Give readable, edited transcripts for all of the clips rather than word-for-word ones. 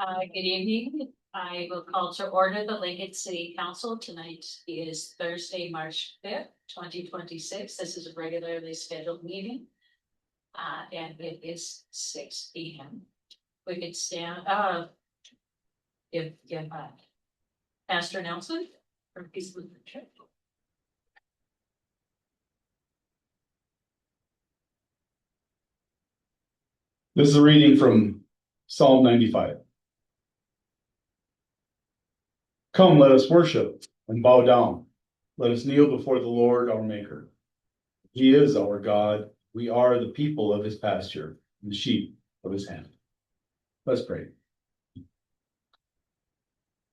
Good evening. I will call to order the Lincoln City Council. Tonight is Thursday, March 5th, 2026. This is a regularly scheduled meeting. And it is 6 p.m. We could stand, if Pastor Nelson from Peace Lutheran Church. This is a reading from Psalm 95. Come, let us worship and bow down. Let us kneel before the Lord our Maker. He is our God. We are the people of his pasture, and the sheep of his hand. Let's pray.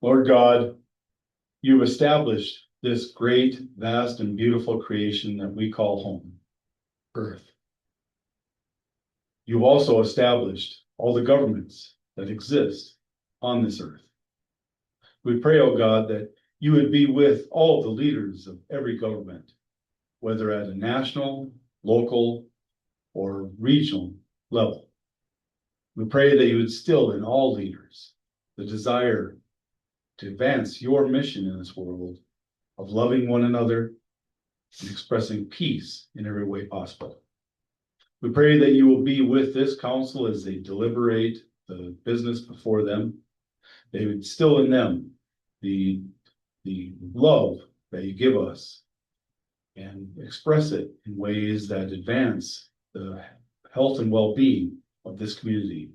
Lord God, you've established this great, vast, and beautiful creation that we call home, earth. You've also established all the governments that exist on this earth. We pray, O God, that you would be with all the leaders of every government, whether at a national, local, or regional level. We pray that you would instill in all leaders the desire to advance your mission in this world of loving one another and expressing peace in every way possible. We pray that you will be with this council as they deliberate the business before them. They would instill in them the love that you give us and express it in ways that advance the health and well-being of this community.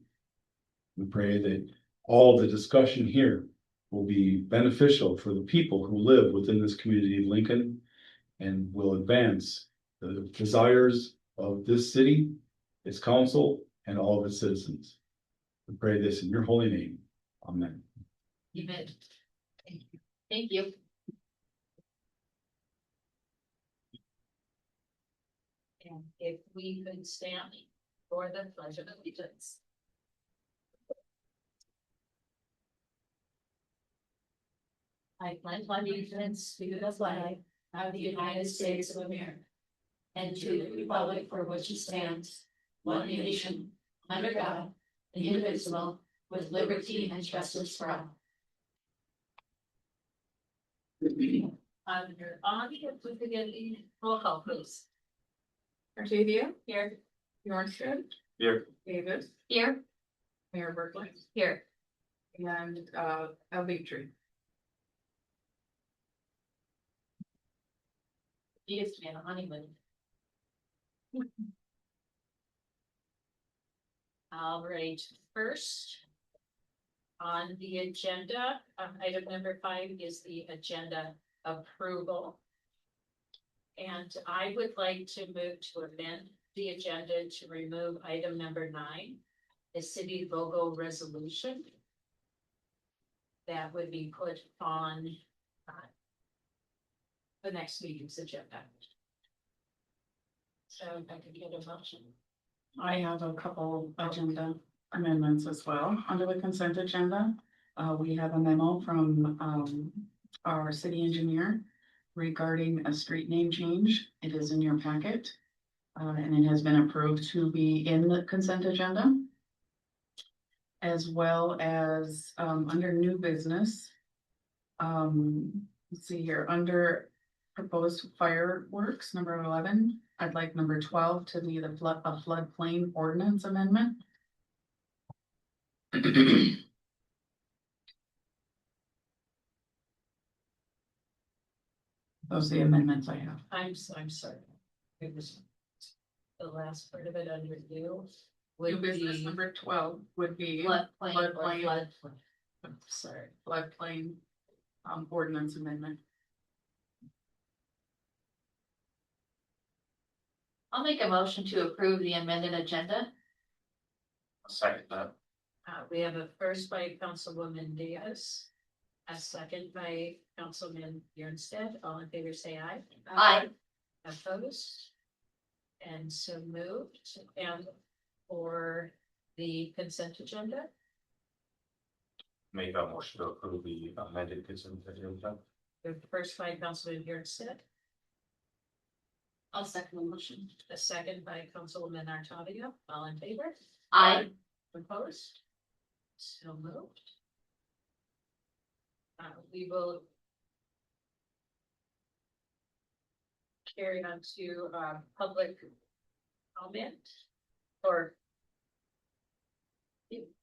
We pray that all the discussion here will be beneficial for the people who live within this community of Lincoln and will advance the desires of this city, its council, and all of its citizens. We pray this in your holy name. Amen. Amen. Thank you. And if we could stand for the Pledge of Allegiance. I pledge allegiance to the flag of the United States of America and to the republic for which it stands, one nation, under God, indivisible, with liberty and justice for all. Under on, if we could get the roll call, please. Artavia, Here. Bjornstad, Here. Davis, Here. Mayor Berkeley, Here. and Elvitri. He used to be on a honeymoon. All right, first on the agenda, item number 5 is the agenda approval. And I would like to move to amend the agenda to remove item number 9, the city logo resolution. That would be put on the next meeting's agenda. So if I could get a motion. I have a couple agenda amendments as well. Under the consent agenda, we have a memo from our city engineer regarding a street name change. It is in your packet, and it has been approved to be in the consent agenda. As well as under new business. Let's see here, under proposed fireworks, number 11, I'd like number 12 to be the floodplain ordinance amendment. Those are the amendments I have. I'm sorry. It was the last part of it under you. New business number 12 would be Floodplain. Sorry. floodplain Ordinance amendment. I'll make a motion to approve the amended agenda. I'll second that. We have a first by Councilwoman Diaz, a second by Councilman Bjornstad. All in favor, say aye. Aye. Opposed? And so moved. And for the consent agenda, Make a motion to approve the amended consent agenda. the first by Councilman Bjornstad, I'll second the motion. a second by Councilwoman Artavia. All in favor? Aye. Opposed? So moved. We will carry on to, public comment or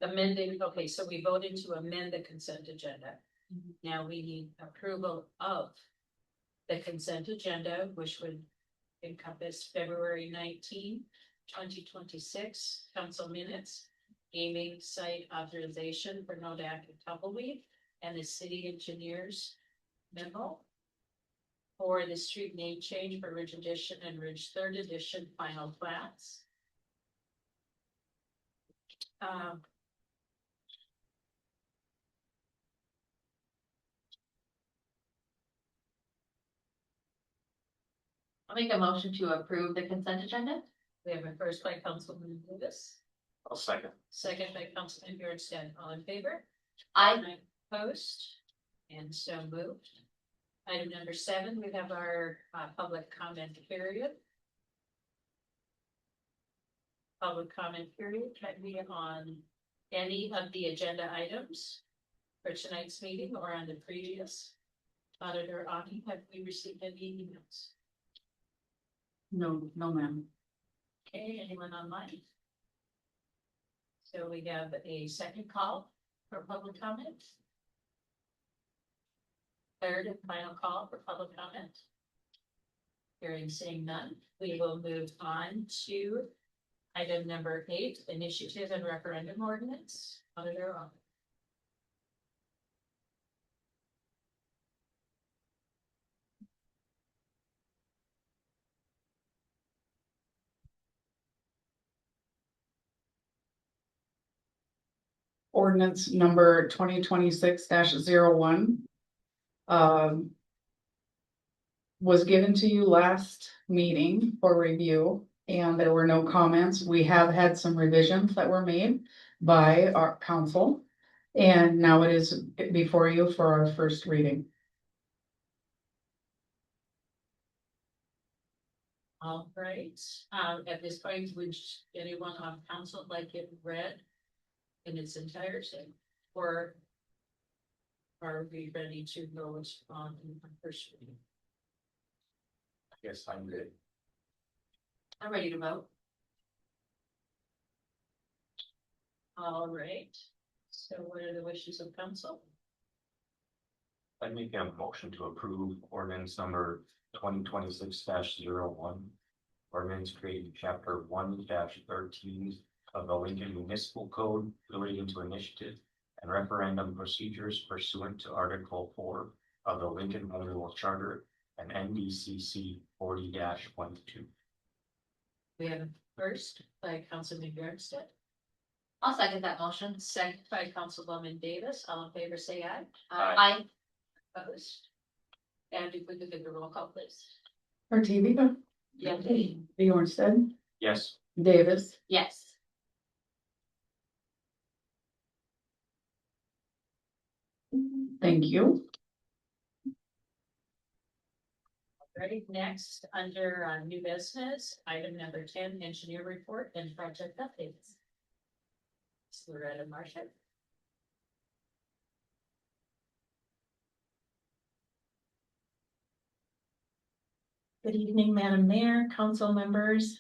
amending, okay, so we voted to amend the consent agenda. Now we need approval of the consent agenda, which would encompass February 19, 2026 council minutes, gaming site authorization for Nodak and Tumbleweed, and the city engineers memo for the street name change for Ridge Edition and Ridge Third Edition final plats. I'll make a motion to approve the consent agenda. We have a first by Councilman Lewis, I'll second. second by Councilman Bjornstad. All in favor? I, Opposed? And so moved. Item number 7, we have our public comment period. Public comment period can be on any of the agenda items for tonight's meeting or on the previous. Auditor Ani, have we received any emails? No, no, ma'am. Okay, anyone online? So we have a second call for public comment. Third and final call for public comment. Hearing seeing none, we will move on to item number 8, initiative and referendum ordinance. Auditor Ani. Ordinance number 2026-01. Was given to you last meeting for review, and there were no comments. We have had some revisions that were made by our council. And now it is before you for our first reading. All right, at this point, would anyone on council like it read in its entirety? Or are we ready to go on the first reading? I guess I'm good. I'm ready to vote. All right, so what are the wishes of council? I make a motion to approve ordinance number 2026-01. Ordinance creating chapter 1-13 of the Lincoln Municipal Code relating to initiative and referendum procedures pursuant to Article 4 of the Lincoln Home Rule Charter and NDCC 40-12. We have a first by Councilman Bjornstad, I'll second that motion. second by Councilwoman Davis. All in favor, say aye. I, Opposed? And if we could get the roll call, please. Artivia, Yeah. Bjornstad, Yes. Davis, yes. thank you. Ready, next, under new business, item number 10, engineer report and project updates. Loretta Marshall. Good evening, Madam Mayor, council members.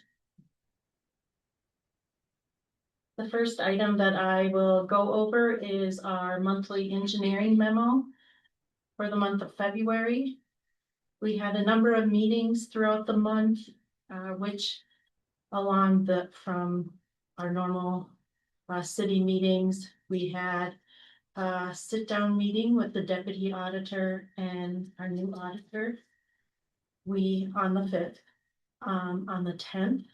The first item that I will go over is our monthly engineering memo for the month of February. We had a number of meetings throughout the month, which from our normal city meetings, we had a sit-down meeting with the deputy auditor and our new auditor. On the 5th, on the 10th,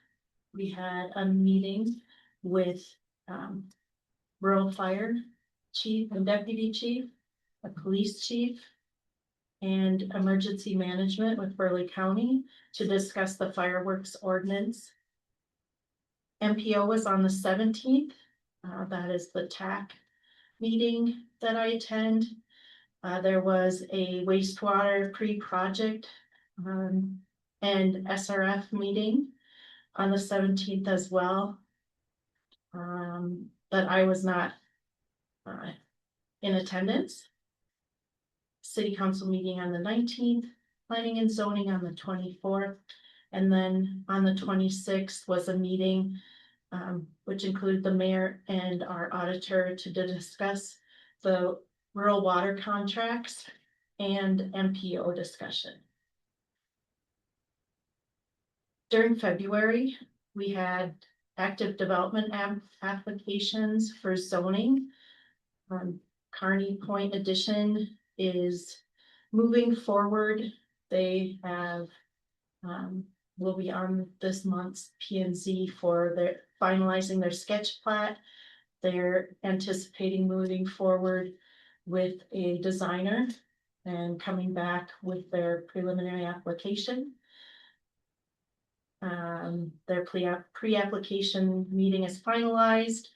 we had a meeting with rural fire chief and deputy chief, a police chief, and emergency management with Burleigh County to discuss the fireworks ordinance. MPO was on the 17th. That is the TAC meeting that I attend. There was a wastewater pre-project and SRF meeting on the 17th as well. But I was not in attendance. City council meeting on the 19th, planning and zoning on the 24th. And then on the 26th was a meeting, which included the mayor and our auditor to discuss the rural water contracts and MPO discussion. During February, we had active development applications for zoning. Kearney Point Edition is moving forward. They have, will be on this month's P and Z for their finalizing their sketch plat. They're anticipating moving forward with a designer and coming back with their preliminary application. Their pre-application meeting is finalized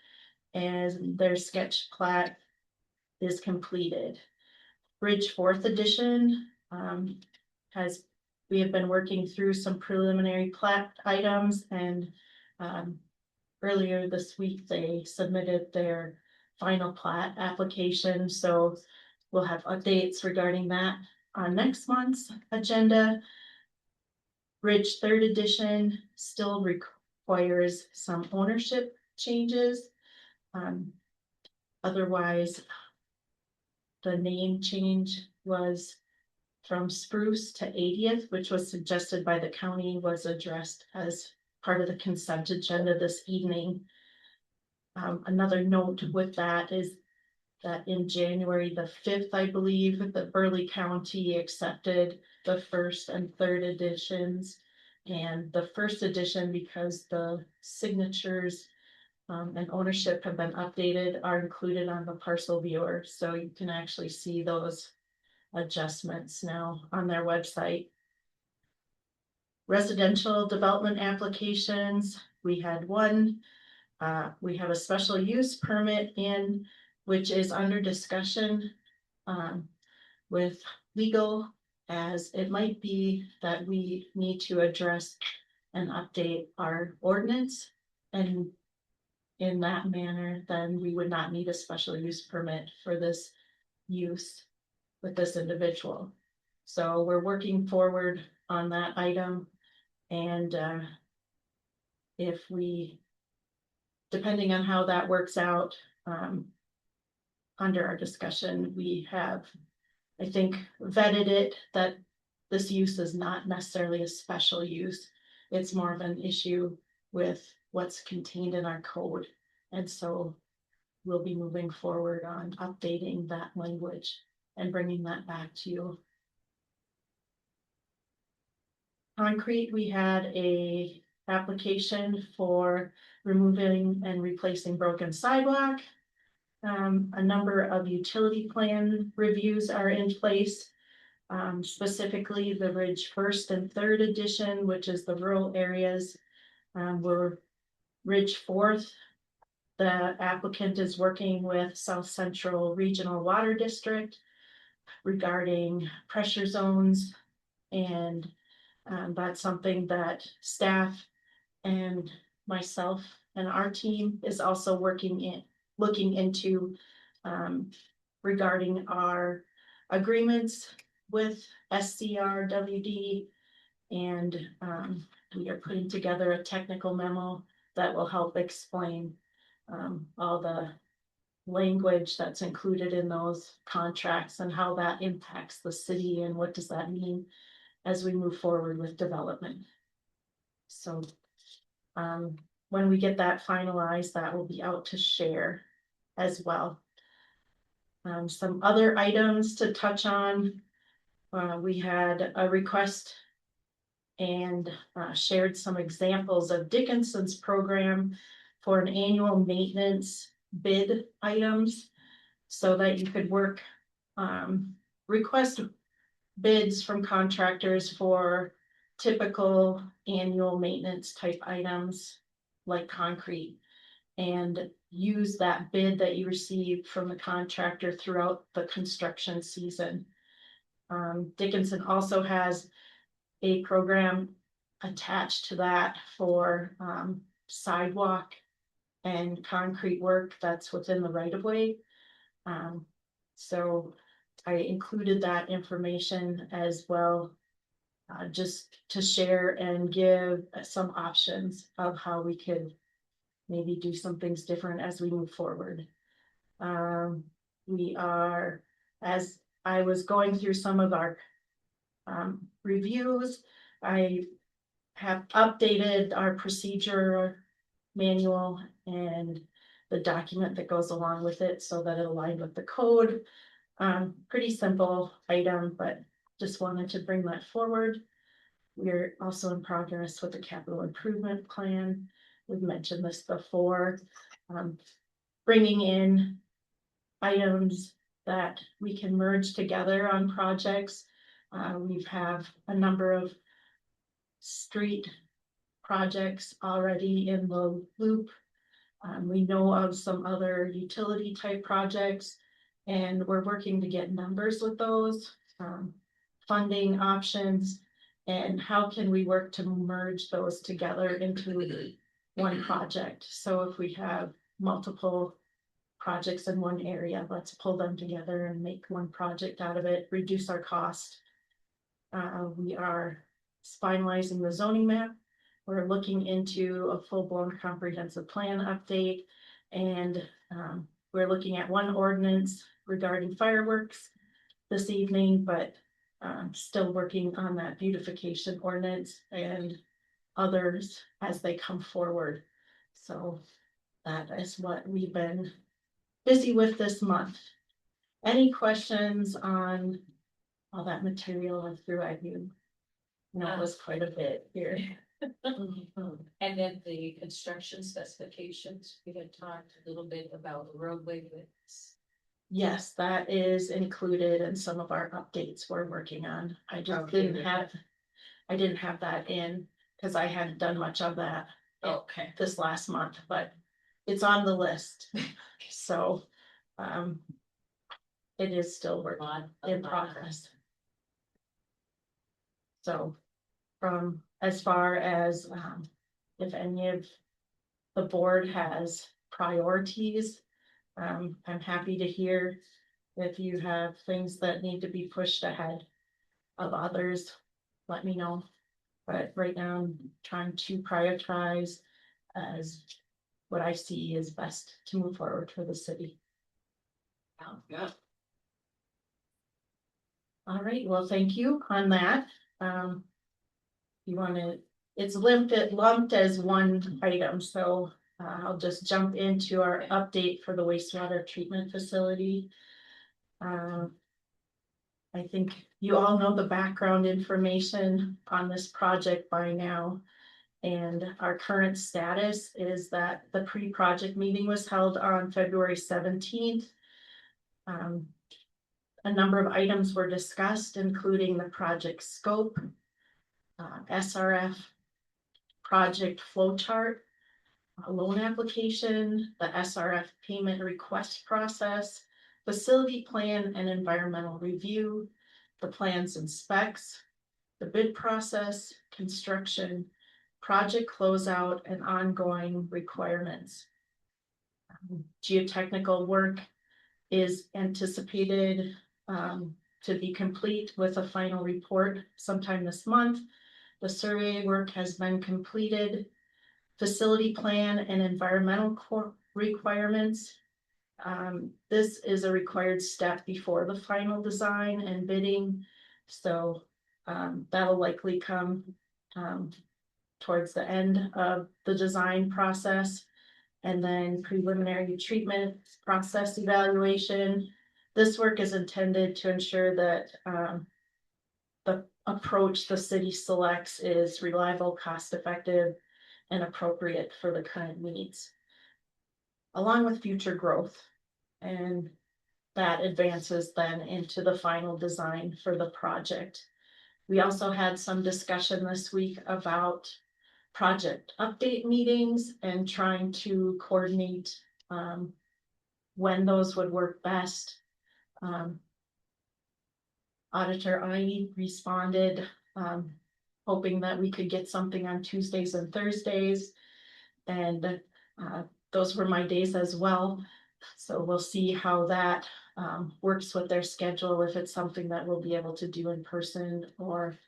and their sketch plat is completed. Bridge 4th edition we have been working through some preliminary plat items, and earlier this week they submitted their final plat application, so we'll have updates regarding that on next month's agenda. Bridge 3rd edition still requires some ownership changes. Otherwise, the name change was from Spruce to 80th, which was suggested by the county, was addressed as part of the consent agenda this evening. Another note with that is that in January the 5th, I believe, the Burleigh County accepted the 1st and 3rd editions. And the 1st edition, because the signatures and ownership have been updated, are included on the parcel viewer. So you can actually see those adjustments now on their website. Residential development applications, we had one. We have a special use permit in, which is under discussion with legal, as it might be that we need to address and update our ordinance. And in that manner, then we would not need a special use permit for this use with this individual. So we're working forward on that item. And if we, depending on how that works out, under our discussion, we have, I think, vetted it that this use is not necessarily a special use. It's more of an issue with what's contained in our code. And so we'll be moving forward on updating that language and bringing that back to you. Concrete, we had a application for removing and replacing broken sidewalk. A number of utility plan reviews are in place. Specifically the Ridge 1st and 3rd edition, which is the rural areas. We're Ridge 4th. The applicant is working with South Central Regional Water District regarding pressure zones, and that's something that staff and myself and our team is also looking into regarding our agreements with SCRWD, and we are putting together a technical memo that will help explain all the language that's included in those contracts and how that impacts the city and what does that mean as we move forward with development. So when we get that finalized, that will be out to share as well. Some other items to touch on. We had a request and shared some examples of Dickinson's program for an annual maintenance bid items, so that you could work, request bids from contractors for typical annual maintenance type items like concrete, and use that bid that you received from the contractor throughout the construction season. Dickinson also has a program attached to that for sidewalk and concrete work that's within the right of way. So I included that information as well. Just to share and give some options of how we could maybe do some things different as we move forward. We are, as I was going through some of our reviews, I have updated our procedure manual and the document that goes along with it so that it aligned with the code. Pretty simple item, but just wanted to bring that forward. We're also in progress with the capital improvement plan. We've mentioned this before. Bringing in items that we can merge together on projects. We have a number of street projects already in the loop. We know of some other utility type projects, and we're working to get numbers with those, funding options, and how can we work to merge those together into one project. So if we have multiple projects in one area, let's pull them together and make one project out of it, reduce our cost. We are finalizing the zoning map. We're looking into a full-blown comprehensive plan update, and we're looking at one ordinance regarding fireworks this evening, but still working on that beautification ordinance and others as they come forward. So that is what we've been busy with this month. Any questions on all that material I threw at you? No, it was quite a bit here. And then the construction specifications, we had talked a little bit about the roadway widths. Yes, that is included in some of our updates we're working on. I just Okay. I didn't have that in because I hadn't done much of that Okay. this last month, but it's on the list. So, it is still work in progress. So, from as far as, if any of the board has priorities, I'm happy to hear if you have things that need to be pushed ahead of others, let me know. But right now I'm trying to prioritize as what I see is best to move forward for the city. Yeah. All right, well, thank you on that. You wanna, it's lumped as one item, so I'll just jump into our update for the wastewater treatment facility. I think you all know the background information on this project by now. And our current status is that the pre-project meeting was held on February 17th. A number of items were discussed, including the project scope, SRF project flow chart, a loan application, the SRF payment request process, facility plan and environmental review, the plans and specs, the bid process, construction, project closeout, and ongoing requirements. Geotechnical work is anticipated to be complete with a final report sometime this month. The survey work has been completed. Facility plan and environmental requirements. This is a required step before the final design and bidding. So that'll likely come towards the end of the design process. And then preliminary treatment process evaluation. This work is intended to ensure that the approach the city selects is reliable, cost effective, and appropriate for the current needs, along with future growth. And that advances then into the final design for the project. We also had some discussion this week about project update meetings and trying to coordinate when those would work best. Auditor I responded, hoping that we could get something on Tuesdays and Thursdays. And those were my days as well. So we'll see how that works with their schedule, if it's something that we'll be able to do in person, or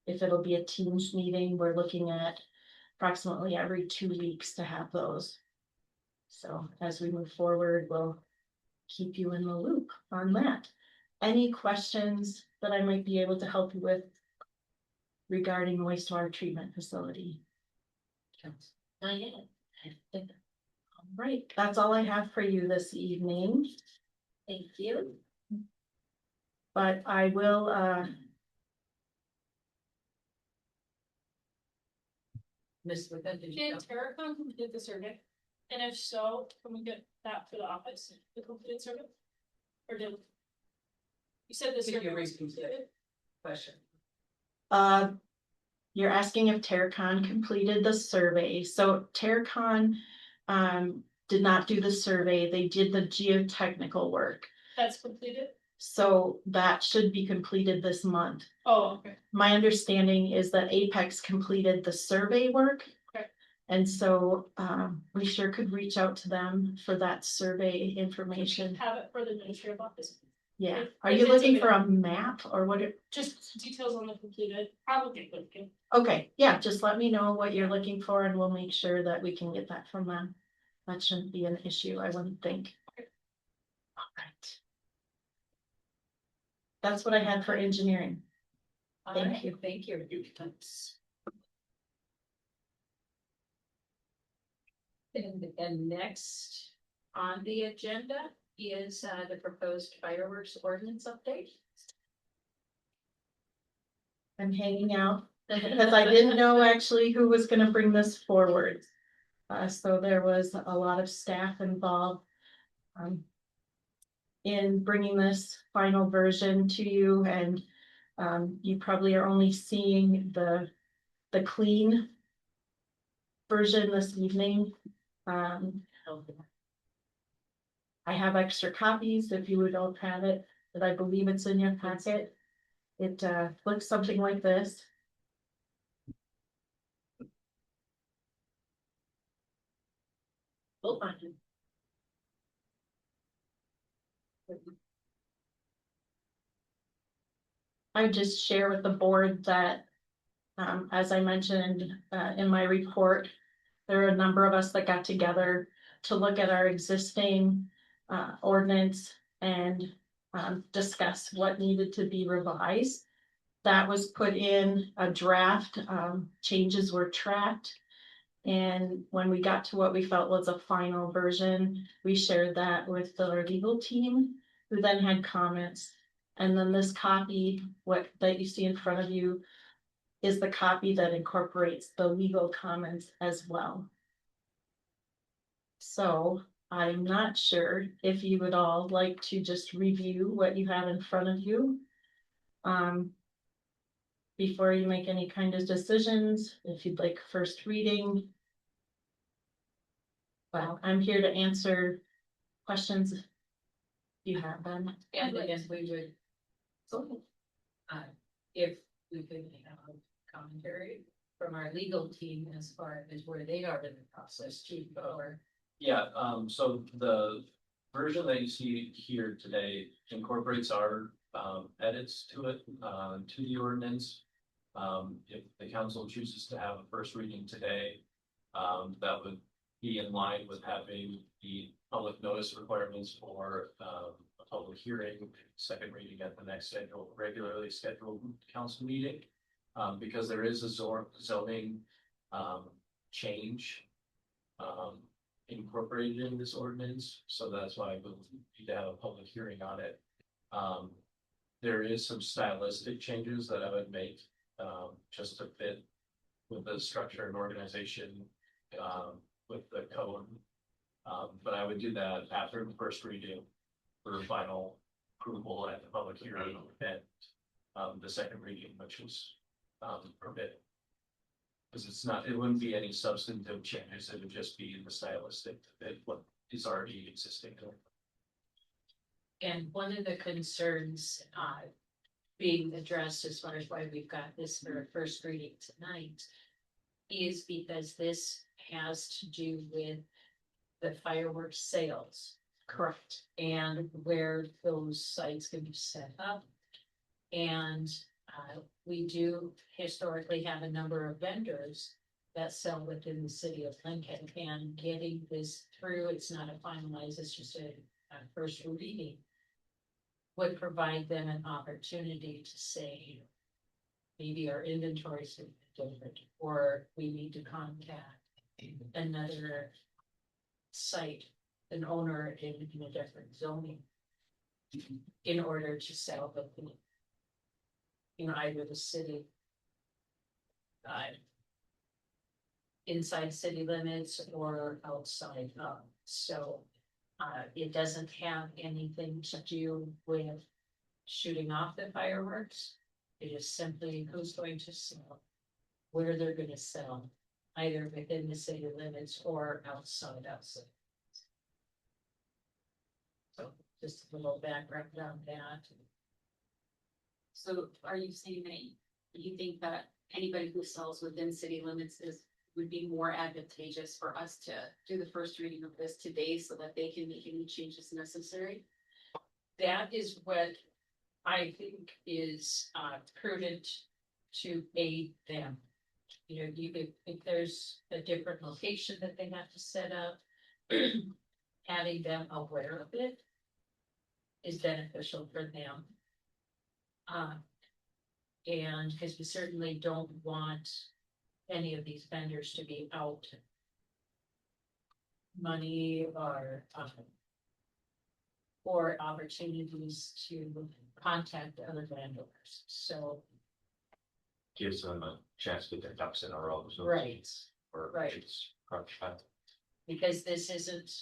if it'll be a Teams meeting. We're looking at approximately every 2 weeks to have those. So as we move forward, we'll keep you in the loop on that. Any questions that I might be able to help you with regarding wastewater treatment facility? Not yet. All right, that's all I have for you this evening, Thank you. but I will, Miss Linda, did you Did know? Terracon complete the survey? And if so, can we get that for the office, the completed survey? Or did? You said the Could you survey was repeat that? completed? Question. you're asking if Terracon completed the survey. So Terracon did not do the survey. They did the geotechnical work. That's completed? So that should be completed this month. Oh, okay. My understanding is that Apex completed the survey work. Okay. And so we sure could reach out to them for that survey Can we information. have it for the administrative office? Yeah, if- are if you it's looking for a available. map or what? Just details on the completed, probably good. Okay, yeah, just let me know what you're looking for and we'll make sure that we can get that from them. That shouldn't be an issue, I wouldn't think. All right. That's what I had for engineering. All Thank right, you. Thank you. Thanks. And next on the agenda is the proposed fireworks ordinance update. I'm hanging out because I didn't know actually who was gonna bring this forward. So there was a lot of staff involved in bringing this final version to you, and you probably are only seeing the clean version this evening. I have extra copies if you don't have it, but I believe it's in your packet. It looks something like this. We'll find it. I just share with the board that, as I mentioned in my report, there are a number of us that got together to look at our existing ordinance and discuss what needed to be revised. That was put in a draft, changes were tracked. And when we got to what we felt was a final version, we shared that with our legal team, who then had comments. And then this copy, what that you see in front of you, is the copy that incorporates the legal comments as well. So I'm not sure if you would all like to just review what you have in front of you. Before you make any kind of decisions, if you'd like first reading. Well, I'm here to answer questions. If you have them. And if we would. If we could have commentary from our legal team as far as where they are in the process too, or. Yeah, so the version that you see here today incorporates our edits to it, to the ordinance. If the council chooses to have a first reading today, that would be in line with having the public notice requirements for a public hearing, second reading at the next regularly scheduled council meeting. Because there is a zoning change incorporated in this ordinance, so that's why we need to have a public hearing on it. There is some stylistic changes that I would make just to fit with the structure and organization with the code. But I would do that after the first reading for final approval at the public hearing and the second reading, which was permitted. Because it's not, it wouldn't be any substantive changes, it would just be in the stylistic that what is already existing. And one of the concerns being addressed as far as why we've got this for a first reading tonight is because this has to do with the fireworks sales Correct. And where those sites can be set up. And we do historically have a number of vendors that sell within the city of Lincoln, and getting this through, it's not a finalized, it's just a first reading. Would provide them an opportunity to say, maybe our inventory is different, or we need to contact another site, an owner in a different zoning, in order to sell the, either the city, inside city limits or outside of. So it doesn't have anything to do with shooting off the fireworks. It is simply who's going to sell, where they're gonna sell, either within the city limits or outside. So just a little background on that. So are you saying that you think that anybody who sells within city limits would be more advantageous for us to do the first reading of this today so that they can make any changes necessary? That is what I think is prudent to aid them. If there's a different location that they have to set up, having them aware of it is beneficial for them. And because we certainly don't want any of these vendors to be out money or opportunities to contact other vendors. So Gives them a chance to get their ducks in a row. So right, Or right. it's crunch time. Because this isn't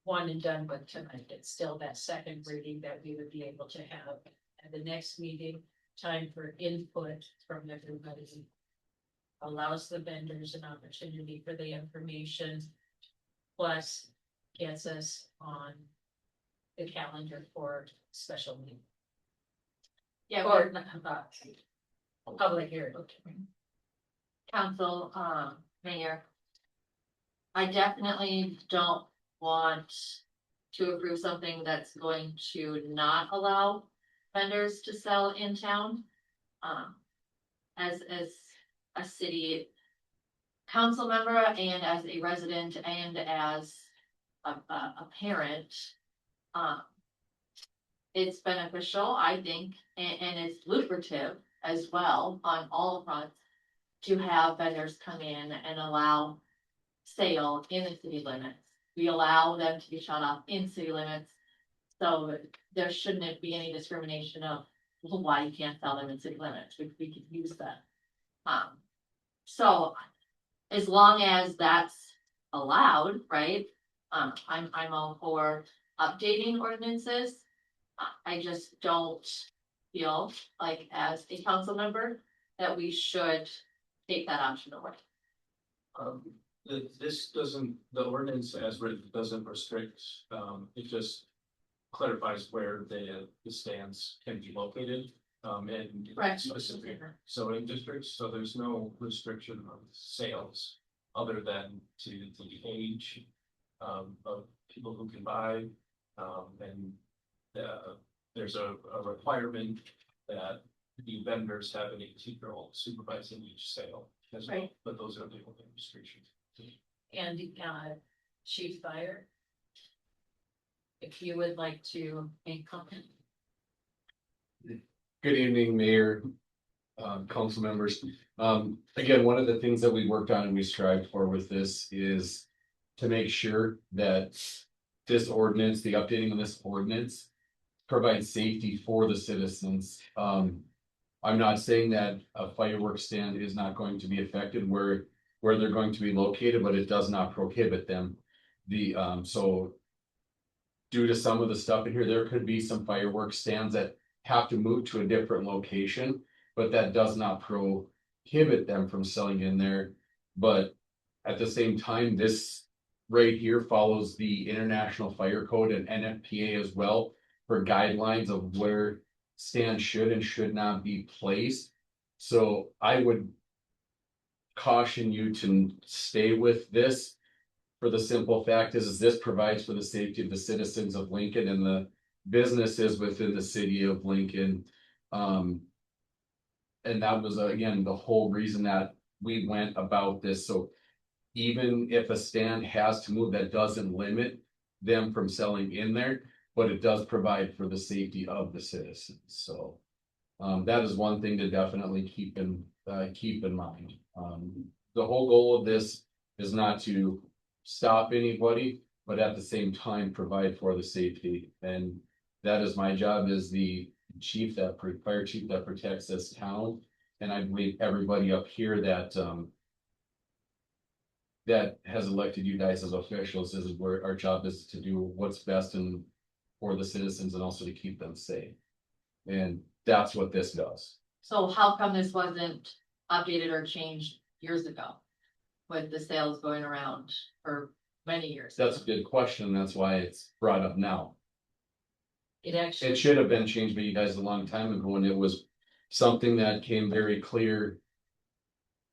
one and done with tonight. It's still that second reading that we would be able to have at the next meeting. Time for input from everybody. Allows the vendors an opportunity for the information. Plus gets us on the calendar for special meeting. Yeah, Or public hearing. council, mayor. I definitely don't want to approve something that's going to not allow vendors to sell in town. As a city council member and as a resident and as a parent, it's beneficial, I think, and it's lucrative as well on all fronts to have vendors come in and allow sale in the city limits. We allow them to be shut off in city limits. So there shouldn't be any discrimination of why you can't sell them in city limits. We could use that. So as long as that's allowed, right? I'm all for updating ordinances. I just don't feel like as a council member that we should take that option away. This doesn't, the ordinance as written doesn't restrict, it just clarifies where the stands can be located. In Right. specific zoning districts, so there's no restriction on sales other than to the age of people who can buy. And there's a requirement that the vendors have an 18-year-old supervising each sale as well, Right. but those are the only restrictions. And Chief Fire, if you would like to make comment. Good evening, Mayor, council members. Again, one of the things that we worked on and we strived for with this is to make sure that this ordinance, the updating of this ordinance, provides safety for the citizens. I'm not saying that a fireworks stand is not going to be affected where they're going to be located, but it does not prohibit them. So due to some of the stuff in here, there could be some fireworks stands that have to move to a different location, but that does not prohibit them from selling in there. But at the same time, this right here follows the International Fire Code and NFPA as well for guidelines of where stands should and should not be placed. So I would caution you to stay with this For the simple fact is this provides for the safety of the citizens of Lincoln and the businesses within the city of Lincoln. And that was, again, the whole reason that we went about this, so. Even if a stand has to move, that doesn't limit them from selling in there, but it does provide for the safety of the citizens, so. That is one thing to definitely keep in mind. The whole goal of this is not to stop anybody, but at the same time, provide for the safety. And that is my job as the fire chief that protects this town. And I believe everybody up here that has elected you guys as officials is where our job is to do what's best and for the citizens and also to keep them safe. And that's what this does. So how come this wasn't updated or changed years ago? With the sales going around for many years? That's a good question. That's why it's brought up now. It actually. It should have been changed by you guys a long time ago, and it was something that came very clear.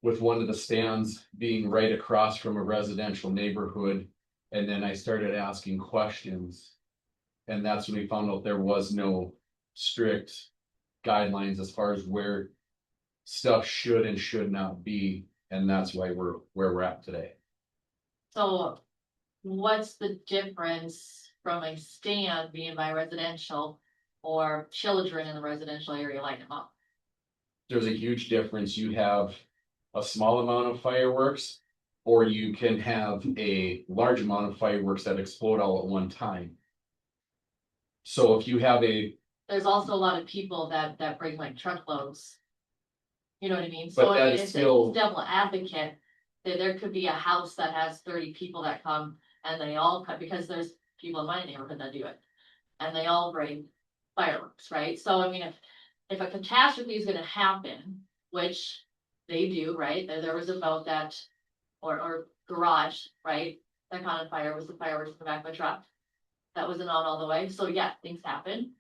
With one of the stands being right across from a residential neighborhood, and then I started asking questions. And that's when we found out there was no strict guidelines as far as where stuff should and should not be, and that's why we're where we're at today. So what's the difference from a stand being by residential or children in the residential area lighting them up? There's a huge difference. You have a small amount of fireworks, or you can have a large amount of fireworks that explode all at one time. So if you have There's also a lot of people that bring like truckloads. You know what I mean? But So that is it's still- devil advocate. There could be a house that has 30 people that come and they all come, because there's people in my neighborhood that do it. And they all bring fireworks, right? So I mean, if a catastrophe is gonna happen, which they do, right? There was a boat that, or garage, right? That caught on fire, was the fireworks in the back of a truck. That wasn't on all the way, so yeah, things happen.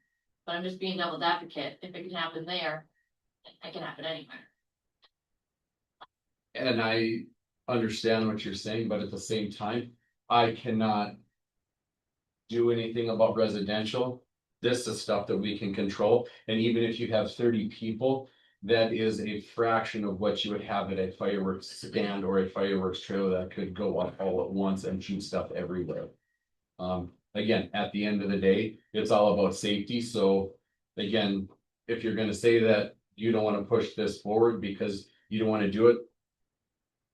But I'm just being devil's advocate, if it can happen there, it can happen anywhere. And I understand what you're saying, but at the same time, I cannot do anything about residential. This is stuff that we can control, and even if you have 30 people, that is a fraction of what you would have at a fireworks stand or a fireworks trailer that could go up all at once and shoot stuff everywhere. Again, at the end of the day, it's all about safety, so again, if you're gonna say that you don't wanna push this forward because you don't wanna do it,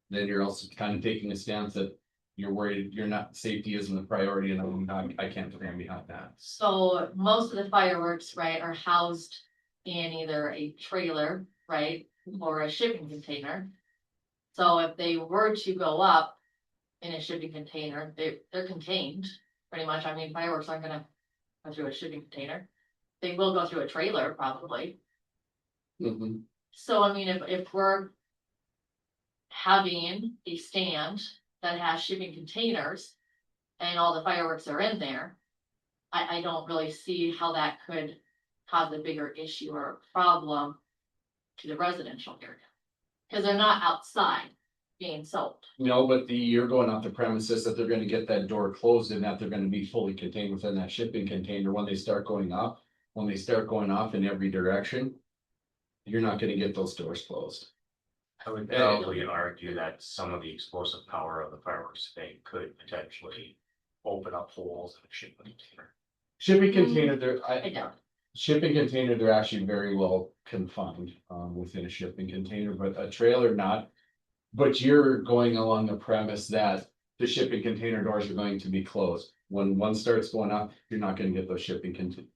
then you're also kind of taking a stance that you're worried, safety isn't a priority, and I can't stand behind that. So most of the fireworks, right, are housed in either a trailer, right, or a shipping container. So if they were to go up in a shipping container, they're contained, pretty much. I mean, fireworks aren't gonna go through a shipping container. They will go through a trailer, probably. Mhm. So I mean, if we're having a stand that has shipping containers and all the fireworks are in there, I don't really see how that could cause a bigger issue or problem to the residential area. Cause they're not outside being sold. No, but you're going off the premises that they're gonna get that door closed and that they're gonna be fully contained within that shipping container when they start going off. When they start going off in every direction, you're not gonna get those doors closed. I would probably argue that some of the explosive power of the fireworks today could potentially open up holes in a shipping container. Shipping container, I doubt. shipping container, they're actually very well confined within a shipping container, but a trailer not. But you're going along the premise that the shipping container doors are going to be closed. When one starts going off, you're not gonna get those shipping container.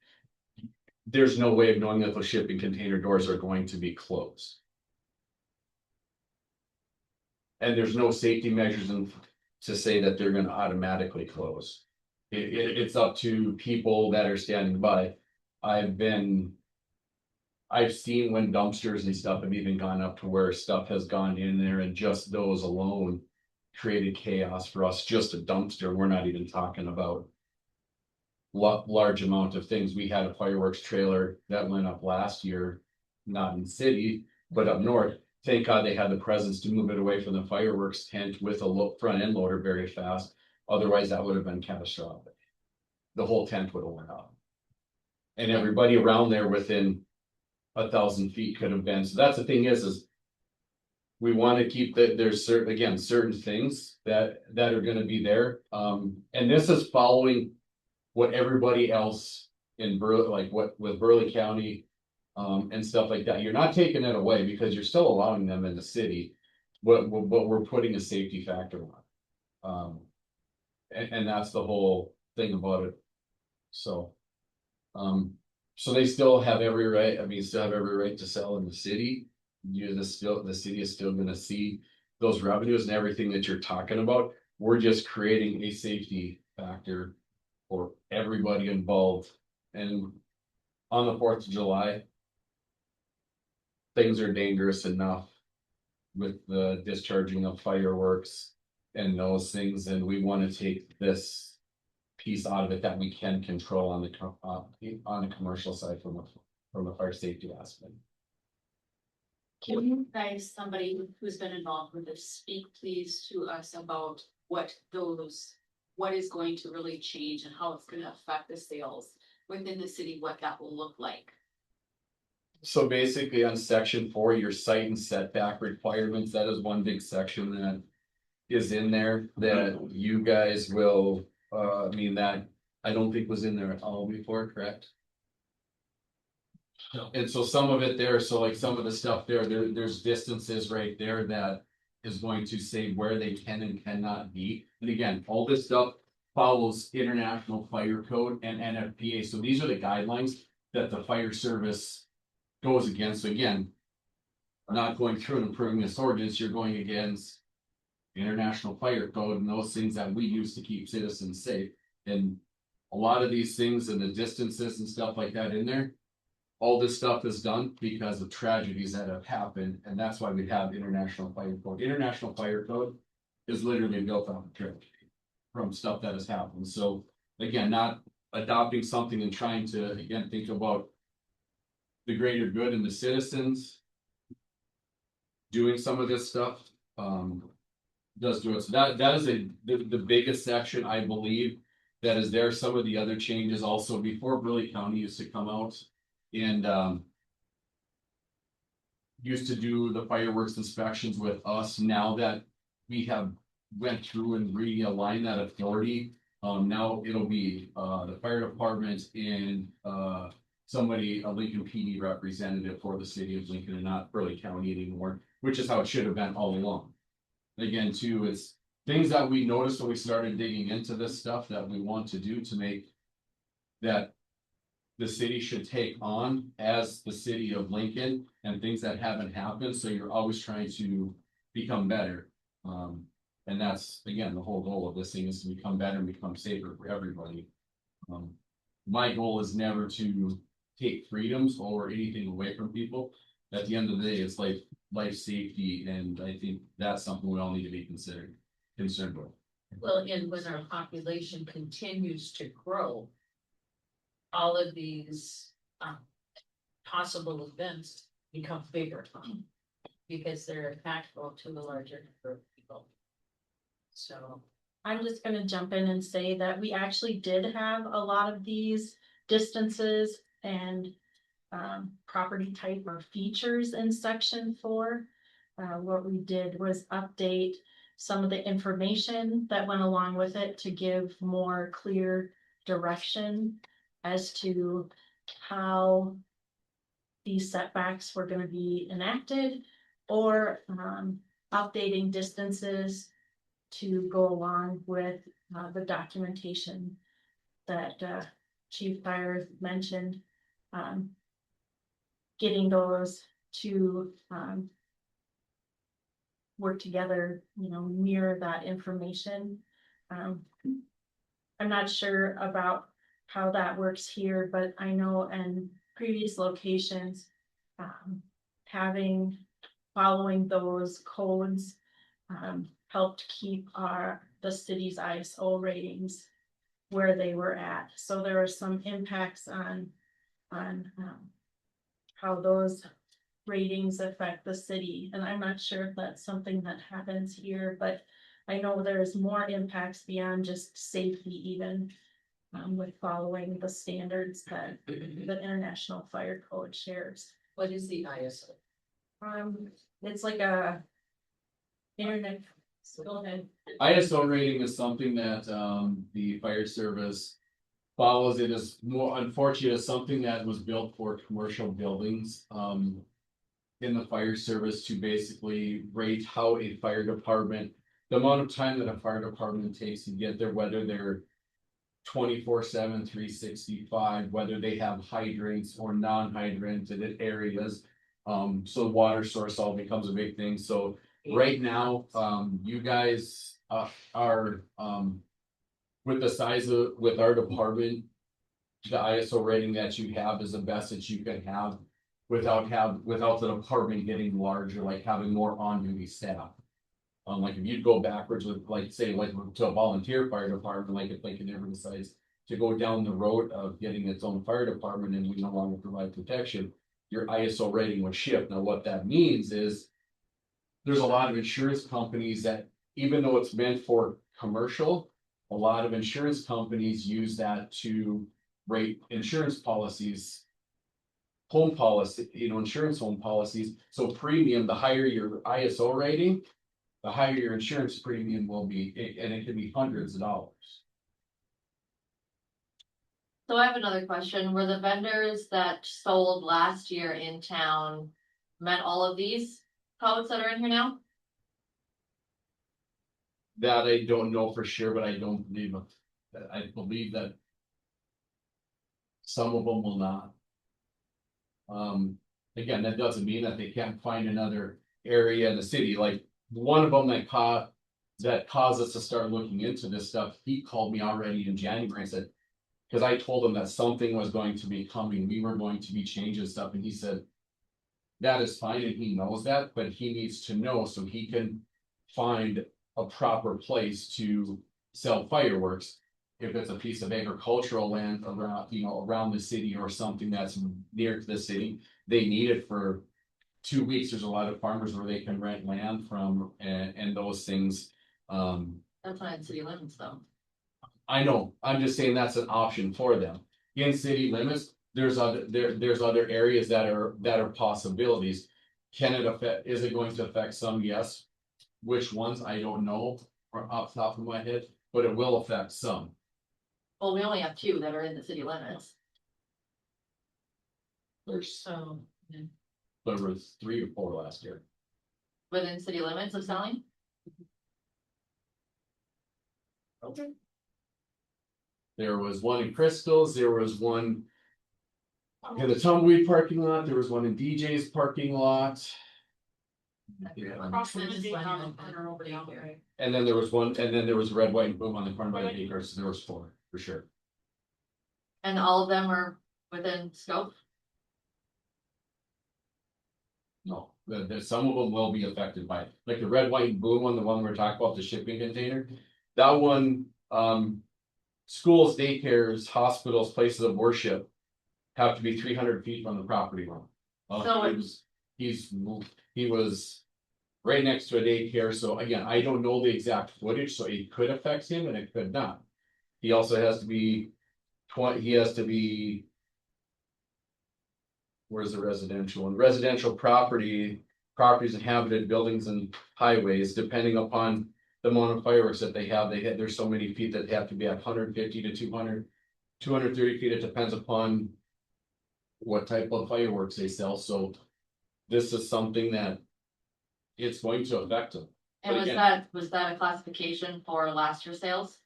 There's no way of knowing that those shipping container doors are going to be closed. And there's no safety measures to say that they're gonna automatically close. It's up to people that are standing by. I've seen when dumpsters and stuff have even gone up to where stuff has gone in there, and just those alone created chaos for us. Just a dumpster, we're not even talking about large amount of things. We had a fireworks trailer that went up last year, not in city, but up north. Thank God they had the presence to move it away from the fireworks tent with a front end loader very fast. Otherwise, that would have been catastrophic. The whole tent would have went up. And everybody around there within 1,000 feet could have been, so that's the thing is. We want to keep that, there's certain things that are gonna be there, and this is following. What everybody else in Burleigh, like what with Burleigh County. And stuff like that, you're not taking it away because you're still allowing them in the city. But we're putting a safety factor on. And that's the whole thing about it. So. So they still have every right, still have every right to sell in the city. The city is still gonna see those revenues and everything that you're talking about. We're just creating a safety factor for everybody involved. And on the 4th of July, things are dangerous enough with the discharging of fireworks and those things, and we want to take this piece out of it that we can control on the commercial side from a fire safety aspect. Can you guys, somebody who's been involved with this, speak please to us about what is going to really change and how it's gonna affect the sales within the city, what that will look like? So basically on section 4, your site and setback requirements, that is one big section that is in there that you guys will, that I don't think was in there at all before, correct? No. And so some of it there, so like some of the stuff there's distances right there that is going to say where they can and cannot be. And again, all this stuff follows International Fire Code and NFPA. So these are the guidelines that the fire service goes against. So again, not going through and improving this ordinance, you're going against International Fire Code and those things that we use to keep citizens safe. And a lot of these things and the distances and stuff like that in there, all this stuff is done because of tragedies that have happened, and that's why we have International Fire Code. International Fire Code is literally built off of tragedy from stuff that has happened. So again, not adopting something and trying to, again, think about the greater good and the citizens doing some of this stuff, does do it. So that is the biggest section, I believe, that is there. Some of the other changes also before Burleigh County used to come out and used to do the fireworks inspections with us. Now that we have went through and realigned that authority, now it'll be the fire department and somebody, a Lincoln PD representative for the city of Lincoln and not Burleigh County anymore, which is how it should have been all along. Again, too, it's things that we noticed when we started digging into this stuff that we want to do to make that the city should take on as the city of Lincoln and things that haven't happened. So you're always trying to become better. And that's, again, the whole goal of this thing is to become better and become safer for everybody. My goal is never to take freedoms or anything away from people. At the end of the day, it's like life safety, and I think that's something we all need to be concerned with. Well, and when our population continues to grow, all of these possible events become bigger because they're impactful to the larger number of people. So I'm just gonna jump in and say that we actually did have a lot of these distances and property type or features in section 4. What we did was update some of the information that went along with it to give more clear direction as to how these setbacks were going to be enacted, or updating distances to go along with the documentation that Chief Fire mentioned. Getting those to work together, mirror that information. I'm not sure about how that works here, but I know in previous locations, following those codes helped keep the city's ISO ratings where they were at. So there are some impacts on how those ratings affect the city. And I'm not sure if that's something that happens here, but I know there's more impacts beyond just safety even. With following the standards that the International Fire Code shares. What is the ISO? It's like a. Internet, so go ahead. ISO rating is something that the fire service follows. It is more unfortunate, it's something that was built for commercial buildings. In the fire service to basically rate how a fire department, the amount of time that a fire department takes to get there, whether they're 24/7, 365, whether they have hydrants or non-hydrant areas. So water source all becomes a big thing. So right now, you guys are with the size of, with our department, the ISO rating that you have is the best that you can have without the department getting larger, like having more on-duty staff. Like if you'd go backwards with, like, say, like to a volunteer fire department, like if Lincoln ever decides to go down the road of getting its own fire department and we no longer provide protection, your ISO rating would shift. Now, what that means is there's a lot of insurance companies that, even though it's meant for commercial, a lot of insurance companies use that to rate insurance policies. Home policy, insurance home policies. So premium, the higher your ISO rating, the higher your insurance premium will be, and it can be hundreds of dollars. So I have another question. Were the vendors that sold last year in town met all of these codes that are in here now? That I don't know for sure, but I don't believe it. I believe that some of them will not. Again, that doesn't mean that they can't find another area in the city, like one of them that caused us to start looking into this stuff. He called me already in January and said, because I told him that something was going to be coming, we were going to be changing stuff, and he said, that is fine, and he knows that, but he needs to know so he can find a proper place to sell fireworks. If it's a piece of agricultural land around, around the city or something that's near to the city, they need it for 2 weeks. There's a lot of farmers where they can rent land from and those things. That's not in city limits though. I know, I'm just saying that's an option for them. In city limits, there's other areas that are possibilities. Can it affect, is it going to affect some? Yes. Which ones, I don't know, or off the top of my head, but it will affect some. Well, we only have 2 that are in the city limits. There's, So, there was 3 or 4 last year. Within city limits of selling? Okay. There was one in Crystals, there was one in the Tumbleweed parking lot, there was one in DJ's parking lot. Proximity on the corner over there. And then there was one, and then there was red, white, and boom on the corner by the acres, so there was 4, for sure. And all of them are within scope? No, some of them will be affected by it, like the red, white, and boom one, the one we're talking about, the shipping container. That one, schools, daycares, hospitals, places of worship have to be 300 feet from the property line. So He was right next to a daycare, so again, I don't know the exact footage, so it could affect him and it could not. He also has to be where's the residential one? Residential properties, inhabited buildings and highways, depending upon the amount of fireworks that they have, there's so many feet that have to be at 150 to 200, 230 feet, it depends upon what type of fireworks they sell, so this is something that it's going to affect them. And But was again- that a classification for last year's sales?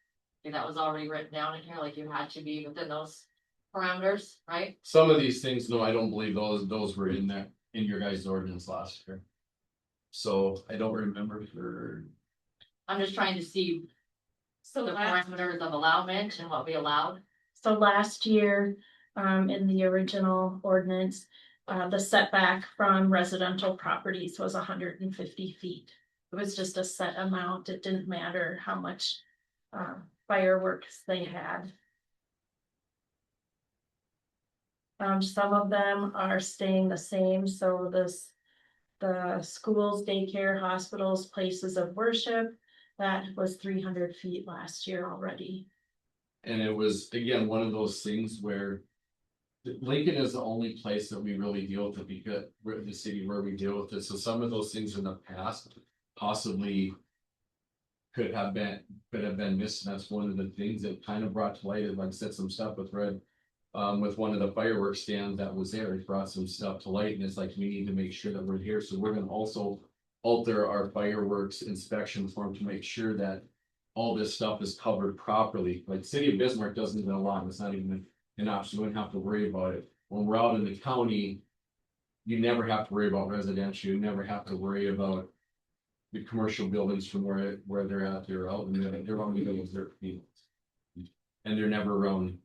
Like that was already written down in here, like you had to be within those parameters, right? Some of these things, no, I don't believe those were in there, in your guys' ordinance last year. So I don't remember for, I'm just trying to see So the last, parameters of allowment and what we allowed. so last year, in the original ordinance, the setback from residential properties was 150 feet. It was just a set amount. It didn't matter how much fireworks they had. Some of them are staying the same, so the schools, daycare, hospitals, places of worship, That was 300 feet last year already. And it was, again, one of those things where. Lincoln is the only place that we really deal with it because we're the city where we deal with it, so some of those things in the past possibly. Could have been missed, and that's one of the things that kind of brought to light, and like I said, some stuff with Red. With one of the fireworks stands that was there, it brought some stuff to light, and it's like, we need to make sure that we're here, so we're gonna also. Alter our fireworks inspection form to make sure that. All this stuff is covered properly, like City of Bismarck doesn't even allow, it's not even an option, we wouldn't have to worry about it. When we're out in the county. You never have to worry about residential, you never have to worry about. The commercial buildings from where they're at, they're out in they're on the middle of their fields. And they're never around.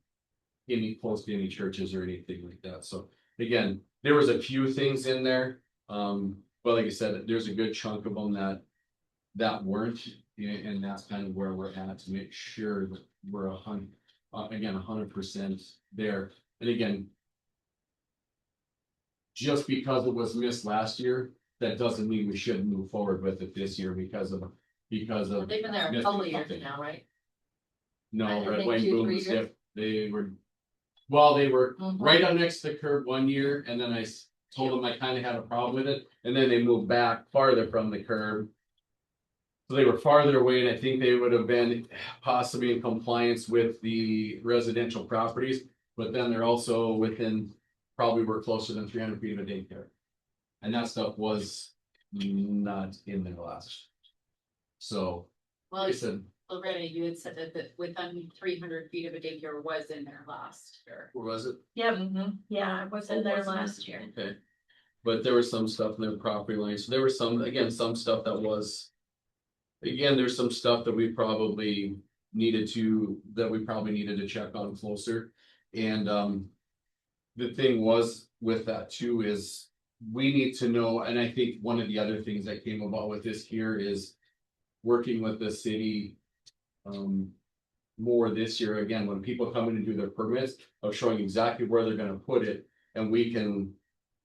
Close to any churches or anything like that, so again, there was a few things in there. But like I said, there's a good chunk of them that weren't, and that's kind of where we're at to make sure that we're 100% there. And again, just because it was missed last year, that doesn't mean we shouldn't move forward with it this year because of. They've been there a couple of years now, right? No, I Red think Wayne 2-3 Boom years. Stiff, they were. Well, they were Mhm. right up next to the curb one year, and then told them I kind of had a problem with it, and then they moved back farther from the curb. So they were farther away, and I think they would have been possibly in compliance with the residential properties, but then they're also within, probably were closer than 300 feet of a daycare. And that stuff was not in there last. So, Well, like I said, already you had said that within 300 feet of a daycare was in there last year. where was it? Yep, yeah, it was in there Wasn't last year. Okay. But there was some stuff in their property line, so there was some stuff that was. Again, there's some stuff that we probably needed to check on closer. And the thing was with that too is we need to know, and I think one of the other things that came about with this here is working with the city more this year, again, when people come in and do their permits, of showing exactly where they're gonna put it, and we can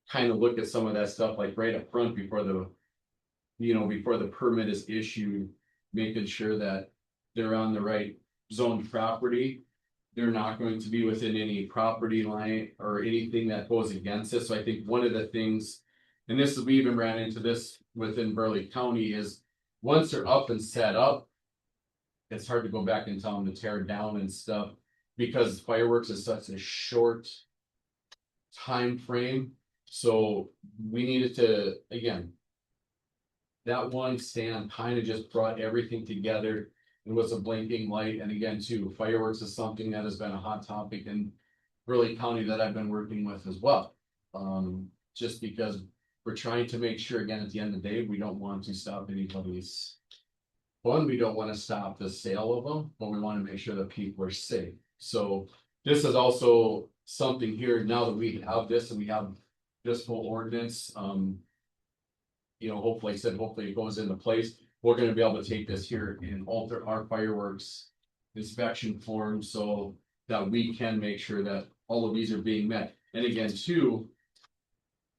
kind of look at some of that stuff like right up front before the permit is issued, making sure that they're on the right zone property. They're not going to be within any property line or anything that goes against it. So I think one of the things, and we even ran into this within Burley County, is once they're up and set up, it's hard to go back and tell them to tear down and stuff, because fireworks is such a short time frame. So we needed to, again, that one stand kind of just brought everything together. It was a blinking light, and again, too, fireworks is something that has been a hot topic in Burley County that I've been working with as well. Just because we're trying to make sure, again, at the end of the day, we don't want to stop anybody's fun. We don't want to stop the sale of them, but we want to make sure that people are safe. So this is also something here, now that we have this and we have this whole ordinance, hopefully, hopefully it goes into place. We're gonna be able to take this here and alter our fireworks inspection form so that we can make sure that all of these are being met. And again, too,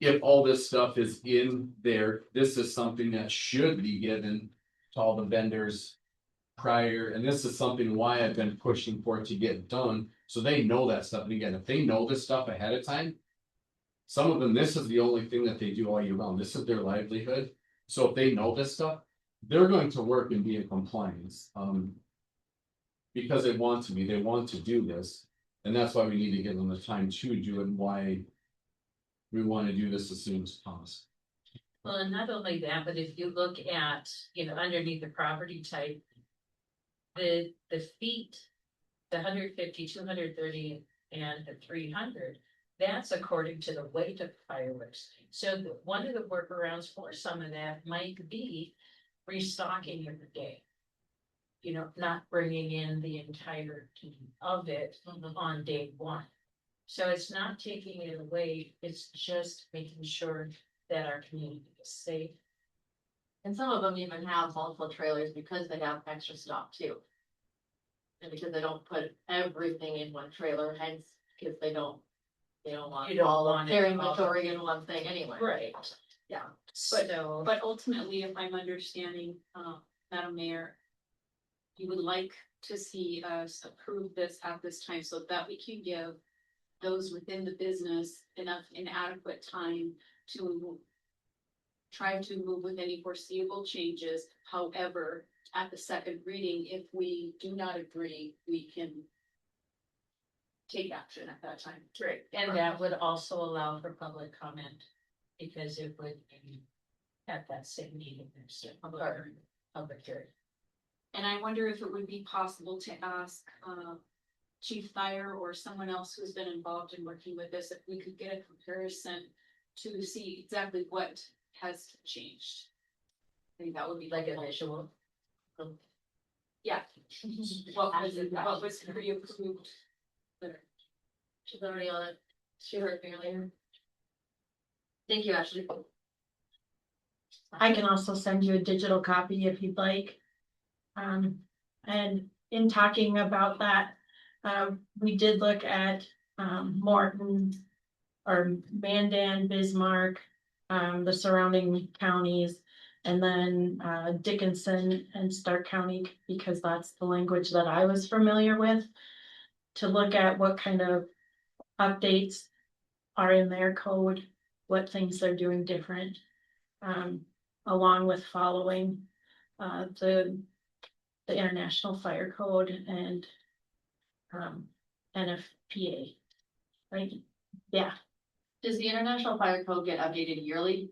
if all this stuff is in there, this is something that should be given to all the vendors prior, and this is something why I've been pushing for it to get done, so they know that stuff. And again, if they know this stuff ahead of time, some of them, this is the only thing that they do all year round. This is their livelihood. So if they know this stuff, they're going to work and be in compliance. Because they want to do this. And that's why we need to give them the time to do it, and why we want to do this as soon as possible. Well, and not only that, but if you look at, underneath the property type. The feet, the 150, 230, and the 300, that's according to the weight of fireworks. So one of the workarounds for some of that might be restocking every day. Not bringing in the entirety of it on day one. So it's not taking it away, it's just making sure that our community is safe. And some of them even have multiple trailers because they have extra stock too. And because they don't put everything in one trailer, hence, because they don't want You don't all of want it their all. inventory in one thing anyway. Right. Yeah. So, But ultimately, if I'm understanding, Madam Mayor, you would like to see us approve this at this time so that we can give those within the business enough inadequate time to try to move with any foreseeable changes. However, at the second reading, if we do not agree, we can take action at that time. Right. And that would also allow for public comment, because it would be at that same meeting, there's a public hearing. And I wonder if it would be possible to ask Chief Thayer or someone else who's been involved in working with this, if we could get a comparison to see exactly what has changed. I think that would be Like a helpful. visual. Yeah. What was pre-approved? She's already on it. She heard me earlier. Thank you, Ashley. I can also send you a digital copy if you'd like. And in talking about that, we did look at, Morton or Mandan, Bismarck, the surrounding counties, and then, Dickinson and Stark County, because that's the language that I was familiar with, to look at what kind of updates are in their code, what things they're doing different, along with following, the International Fire Code and, NFPA, right? Yeah, Does the International Fire Code get updated yearly?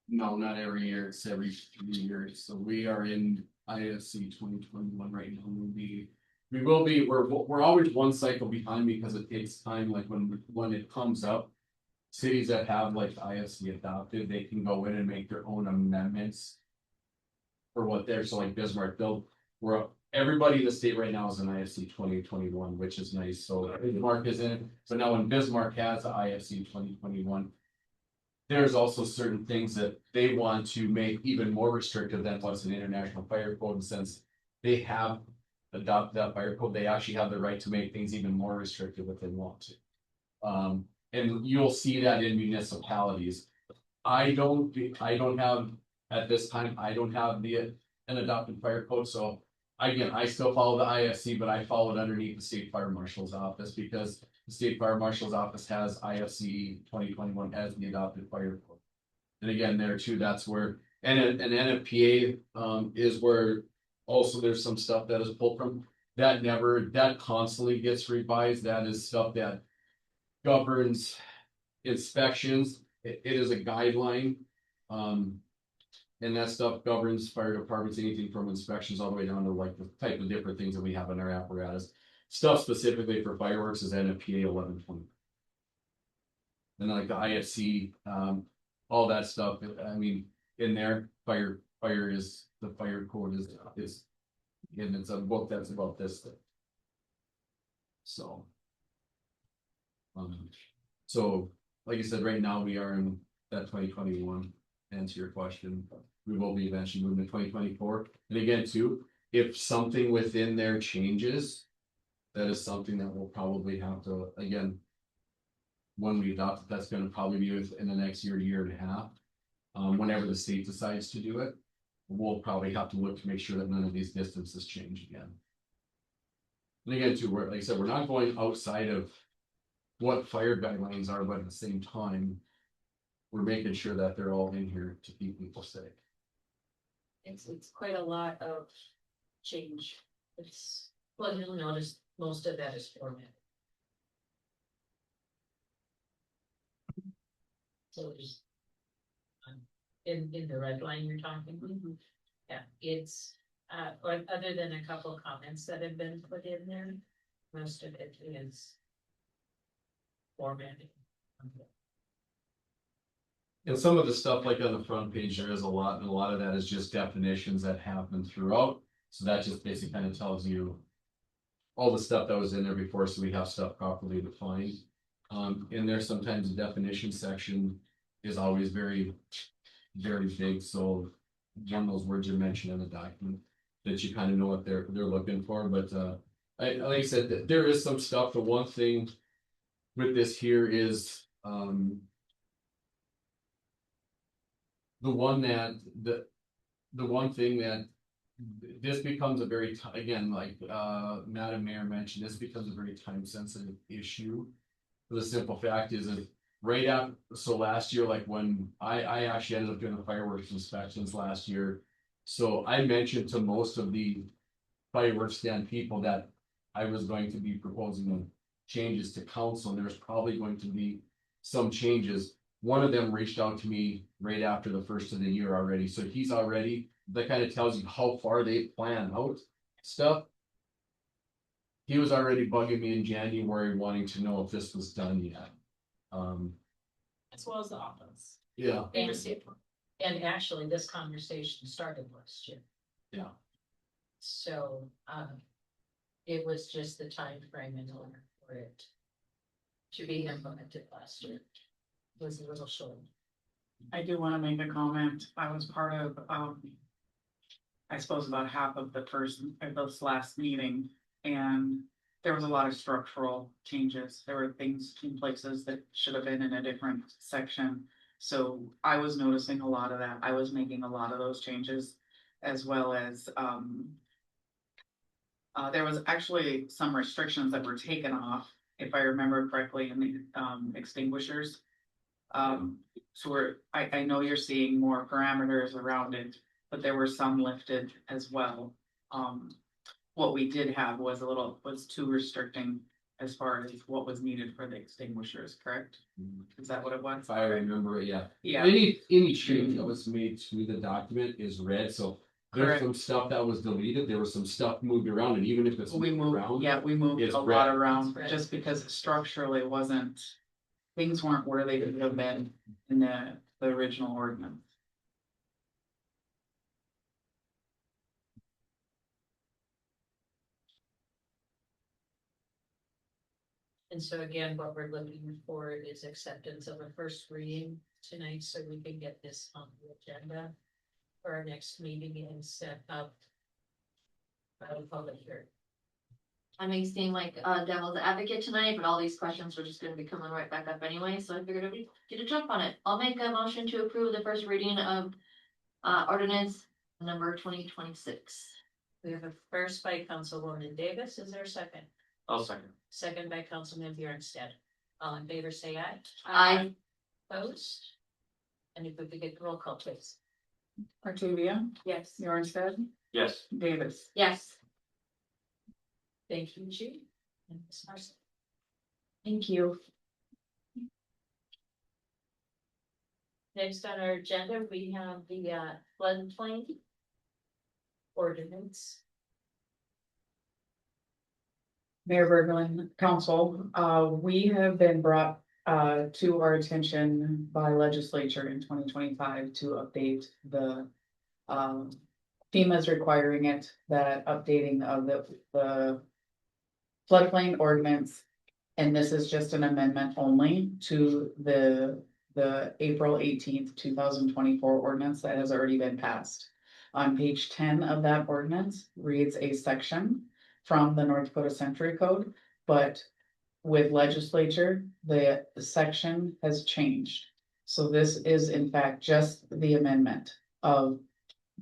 No, not every year, it's every 3 years, so we are in ISC 2021 right now, we're always one cycle behind because it takes time, like when it comes up. Cities that have like ISC adopted, they can go in and make their own amendments. For what they're, so like Bismarck, everybody in the state right now is in ISC 2021, which is nice, so Bismarck is in it, so now when Bismarck has the ISC 2021. There's also certain things that they want to make even more restrictive than what's an International Fire Code, and since they have adopted that fire code, they actually have the right to make things even more restrictive if they want to. And you'll see that in municipalities. I don't have, at this time, I don't have an adopted fire code, so again, I still follow the IFC, but I follow it underneath the state fire marshal's office, because the state fire marshal's office has IFC 2021 as the adopted fire code. And again, there too, that's where, and an NFPA, is where also there's some stuff that is pulled from, that constantly gets revised, that is stuff that governs inspections, it is a guideline. And that stuff governs fire departments, anything from inspections all the way down to like the type of different things that we have in our apparatus. Stuff specifically for fireworks is NFPA 1120. And like the IFC, all that stuff, I mean, in there, fire is, the fire code is, and it's a book that's about this thing. So. So, like I said, right now we are in that 2021, answer your question, we will be eventually moving to 2024. And again, too, if something within there changes, that is something that we'll probably have to, again, when we adopt it, that's gonna probably be within the next year and a half. Whenever the state decides to do it, we'll probably have to look to make sure that none of these distances change again. And again, too, like I said, we're not going outside of what fire guidelines are, but at the same time, we're making sure that they're all in here to keep people safe. It's quite a lot of change. It's, well, you'll notice most of that is formatted. So there's in the red line you're talking, yeah, it's other than a couple of comments that have been put in there, most of it is formatting. And some of the stuff like on the front page, there is a lot, and a lot of that is just definitions that happen throughout. So that just basically kind of tells you all the stuff that was in there before, so we have stuff properly defined. In there, sometimes the definition section is always very, very big, so one of those words you mentioned in the document, that you kind of know what they're looking for, but like I said, there is some stuff. The one thing with this here is the one thing that this becomes a very, again, like, Madam Mayor mentioned, this becomes a very time sensitive issue. The simple fact is that right after, so last year, like when I actually ended up doing the fireworks inspections last year. So I mentioned to most of the fireworks stand people that I was going to be proposing changes to council, and there's probably going to be some changes. One of them reached out to me right after the first of the year already, so he's already, that kind of tells you how far they plan out stuff. He was already bugging me in January wanting to know if this was done yet. As well as the office. Yeah. They received. And actually, this conversation started last year. Yeah. So, it was just the time frame in order for it to be implemented last year. It was a little short. I do want to make a comment. I was part of, I suppose about half of the first, of this last meeting, and there was a lot of structural changes. There were things in places that should have been in a different section. So I was noticing a lot of that. I was making a lot of those changes, as well as, there was actually some restrictions that were taken off, if I remember correctly, in the, extinguishers. So I know you're seeing more parameters around it, but there were some lifted as well. What we did have was was too restricting as far as what was needed for the extinguishers, correct? Is that what it was? If I remember, yeah. Yeah, Any change that was made to the document is red, so there's correct. some stuff that was deleted, there was some stuff moved around, and even if it's We moved moved, around. yeah, we moved it's a lot red. around It's red. just because structurally wasn't, things weren't where they could have been in the original ordinance. And so again, what we're looking for is acceptance of a first reading tonight, so we can get this on the agenda for our next meeting and set up a public hearing. I may seem like a devil's advocate tonight, but all these questions are just gonna be coming right back up anyway, so I figured I'd get a jump on it. I'll make a motion to approve the first reading of ordinance number 2026. We have a first by Councilwoman Davis. Is there a second? I'll second. Second by Councilman Bjornstad. All in favor, say aye. Aye. Opposed? And if we could get the roll call, please. Artavia, Yes. Bjornstad, Yes. Davis. Yes. Thank you, Judy. And Ms. Marson. Thank you. Next on our agenda, we have the floodplain ordinance. Mayor Berglund, council, we have been brought to our attention by legislature in 2025 to update the FEMA's requiring it, that updating of the floodplain ordinance. And this is just an amendment only to the April 18th, 2024 ordinance that has already been passed. On page 10 of that ordinance reads a section from the North Dakota Century Code, but with legislature, the section has changed. So this is in fact just the amendment of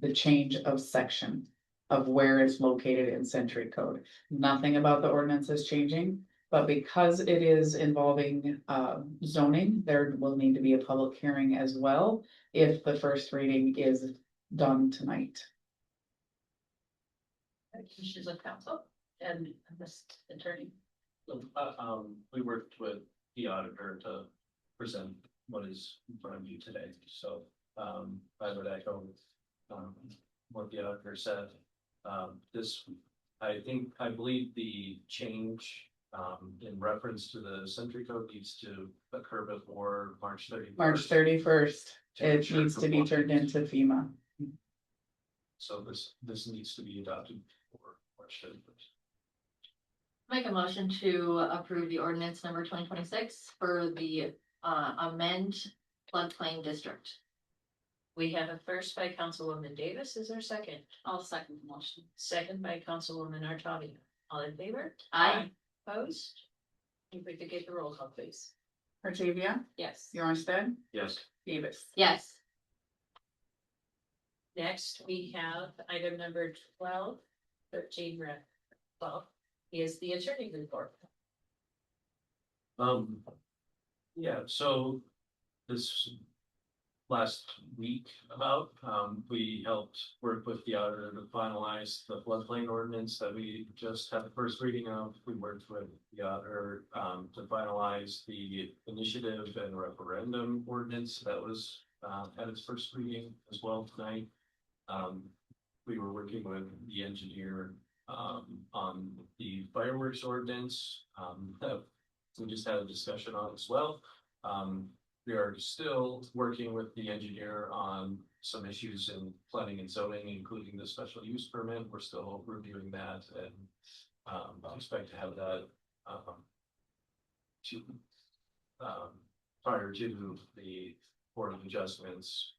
the change of section of where it's located in Century Code. Nothing about the ordinance is changing, but because it is involving zoning, there will need to be a public hearing as well if the first reading is done tonight. Issues of council and this attorney. We worked with the auditor to present what is in front of you today, so, I would echo, what the auditor said. I believe the change, in reference to the Century Code needs to occur before March 31st. March 31st, To it ensure needs to be turned into FEMA. So this needs to be adopted before March 31st. Make a motion to approve the ordinance number 2026 for the amend floodplain district. We have a first by Councilwoman Davis. Is there a second? I'll second the motion. Second by Councilwoman Artavia. All in favor? Aye. Opposed? If we could get the roll call, please. Artavia, Yes. Bjornstad, Yes. Davis. Yes. Next, we have item number 12, 13, 12, is the attorney report. Yeah, so this last week we helped work with the auditor to finalize the floodplain ordinance that we just had the first reading of. We worked with the auditor to finalize the initiative and referendum ordinance that was at its first reading as well tonight. We were working with the engineer on the fireworks ordinance that we just had a discussion on as well. We are still working with the engineer on some issues in planning and zoning, including the special use permit. We're still reviewing that and I expect to have that prior to the Board of Adjustments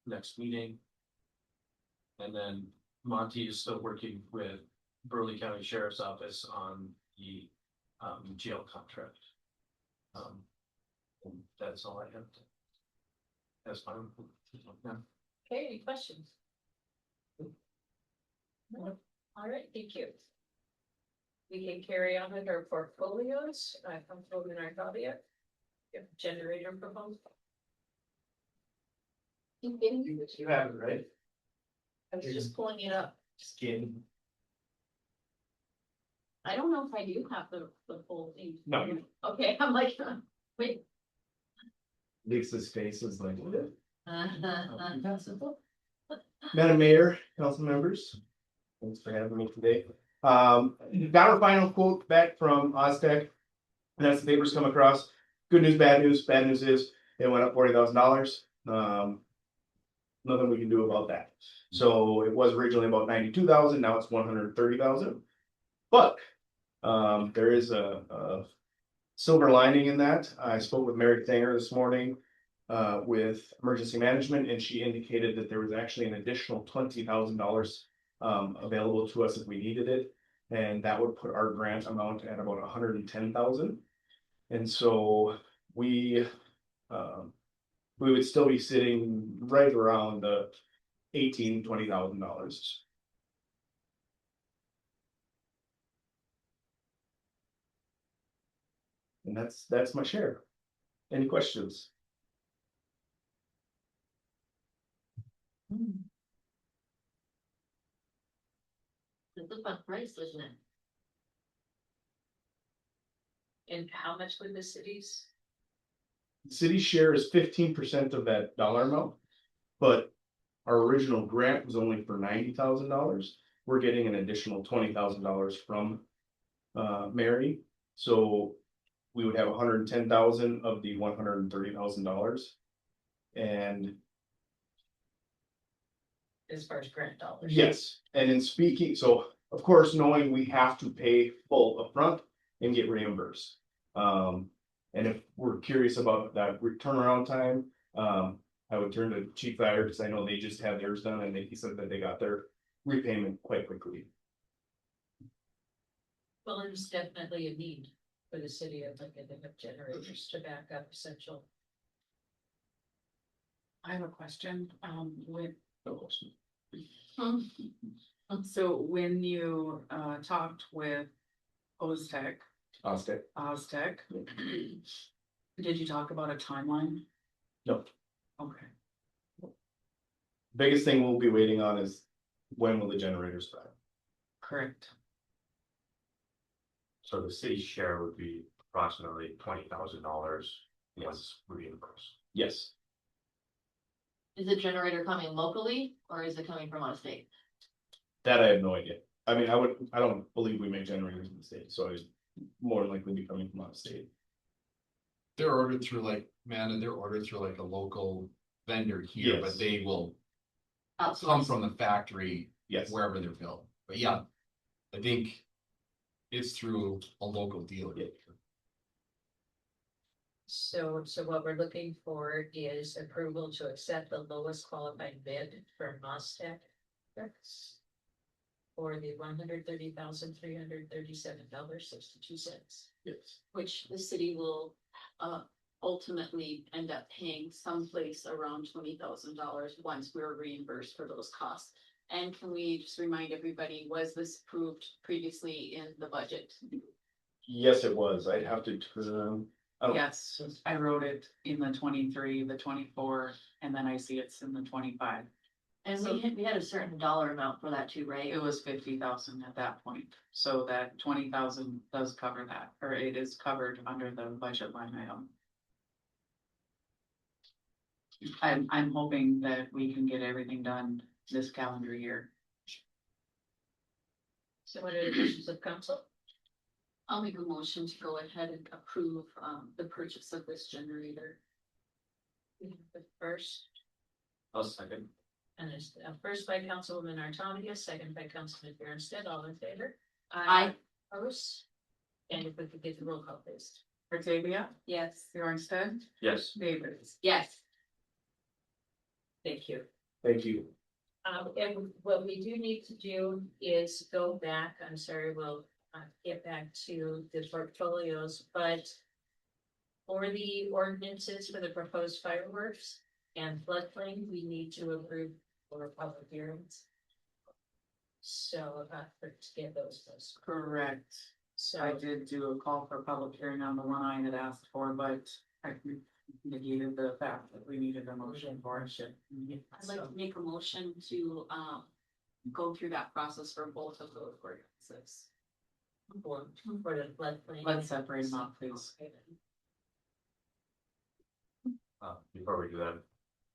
next meeting. And then Monty is still working with Burley County Sheriff's Office on the jail contract. And that's all I have to. That's fine. Yeah. Okay, any questions? No. All right, thank you. We can carry on with our portfolios. I come from an Arcadia. Generator proposal. You kidding me? You have it, right? I was just pulling it up. Just kidding. I don't know if I do have the full thing. No, you- Okay, I'm like, wait. Lisa's face is like, Uh, Madam Mayor, council members, thanks for having me today. Got our final quote back from Oztech. And as the papers come across, good news, bad news. Bad news is it went up $40,000. Nothing we can do about that. So it was originally about 92,000, now it's 130,000. But there is a silver lining in that. I spoke with Mary Thanger this morning with emergency management, and she indicated that there was actually an additional $20,000 available to us if we needed it. And that would put our grant amount at about 110,000. And so we would still be sitting right around the $20,000. And that's my share. Any questions? It's a fun price, isn't it? And how much would the cities? City share is 15% of that dollar amount, but our original grant was only for $90,000. We're getting an additional $20,000 from Mary, so we would have 110,000 of the $130,000. And As far as grant dollars? yes, and in speaking, so of course, knowing we have to pay full upfront and get reimbursed. And if we're curious about that turnaround time, I would turn to Chief Fire because I know they just had theirs done and he said that they got their repayment quite quickly. Well, there's definitely a need for the city of Lincoln to have generators to back up essential. I have a question, so when you talked with Oztech, did you talk about a timeline? No. Okay. Biggest thing we'll be waiting on is when will the generators back? Correct. So the city's share would be approximately $20,000 once reimbursed. Yes, Is the generator coming locally or is it coming from out of state? that I have no idea. I mean, I don't believe we make generators in the state, so it's more likely be coming from out of state. They're ordered through like, they're ordered through like a local vendor here, Yes. but they will come Outsourced. from the factory Yes, wherever they're built. But yeah, I think it's through a local dealer. Yeah. So what we're looking for is approval to accept the lowest qualified bid from Mostech. For the $130,337.62. yes. Which the city will ultimately end up paying someplace around $20,000 once we're reimbursed for those costs. And can we just remind everybody, was this approved previously in the budget? Yes, it was. I'd have to, oh. Yes, I wrote it in the 23, the 24, and then I see it's in the 25. And So- we had a certain dollar amount for that too, right? It was 50,000 at that point, so that 20,000 does cover that, or it is covered under the budget line item. I'm hoping that we can get everything done this calendar year. So what are the wishes of council? I'll make a motion to go ahead and approve, the purchase of this generator. We have the first, I'll second. and it's first by Councilwoman Artavia, second by Councilman Bernstead, all in favor? Aye. Opposed? And if we could get the roll call, please. Batavia, Yes. Bjornsted, Yes. Davis. Yes. Thank you. Thank you. And what we do need to do is go back, I'm sorry, we'll get back to the portfolios, but for the ordinances for the proposed fireworks and floodplain, we need to approve for public hearings. So, to get those, Correct. I so, did do a call for public hearing on the one I had asked for, but I negated the fact that we needed a motion for it. I'd like to make a motion to, go through that process for both of those ordinances. for the floodplain. Let's separate them out, please. Okay. Before we do that,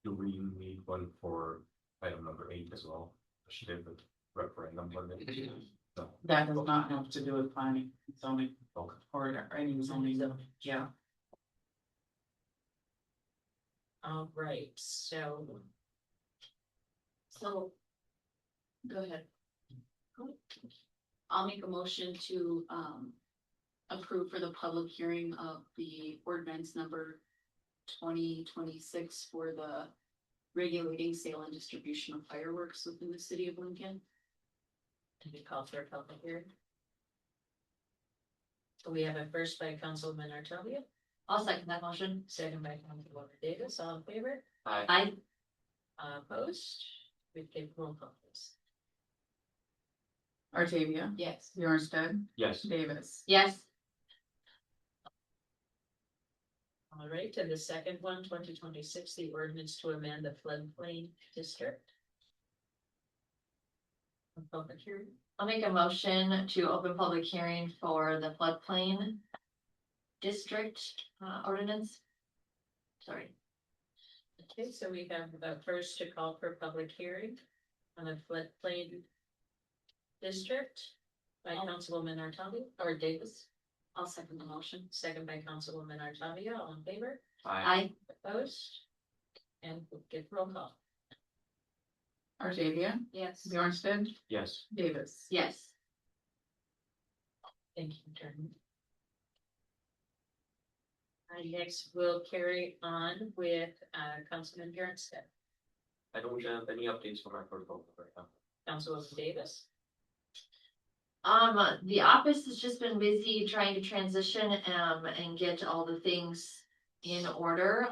do we need one for item number 8 as well? She did the referendum one. No. That does not have to do with planning, zoning, Okay. or any zoning, yeah. All right, so So. Go ahead. I'll make a motion to, approve for the public hearing of the ordinance number 2026 for the regulating sale and distribution of fireworks within the city of Lincoln. did you call for a public hearing? So we have a first by Councilwoman Artavia, I'll second that motion. second by Councilwoman Davis, all in favor? Aye. Opposed? We can roll call please. Artavia, Yes. Bjornsted, Yes. Davis. Yes. All right, and the second one, 2026, the ordinance to amend the floodplain district. A public hearing, I'll make a motion to open public hearing for the floodplain district ordinance. Sorry. okay, so we have the first to call for public hearing on the floodplain district by Councilwoman Artavia, or Davis, I'll second the motion. second by Councilwoman Artavia, all in favor? Aye. Opposed? And we'll get roll call. Artavia, Yes. Bjornsted, Yes. Davis. Yes. Thank you, Jordan. Next, we'll carry on with Councilman Bjornsted, I don't have any updates for my portfolio right now. Councilwoman Davis. The office has just been busy trying to transition, and get all the things in order,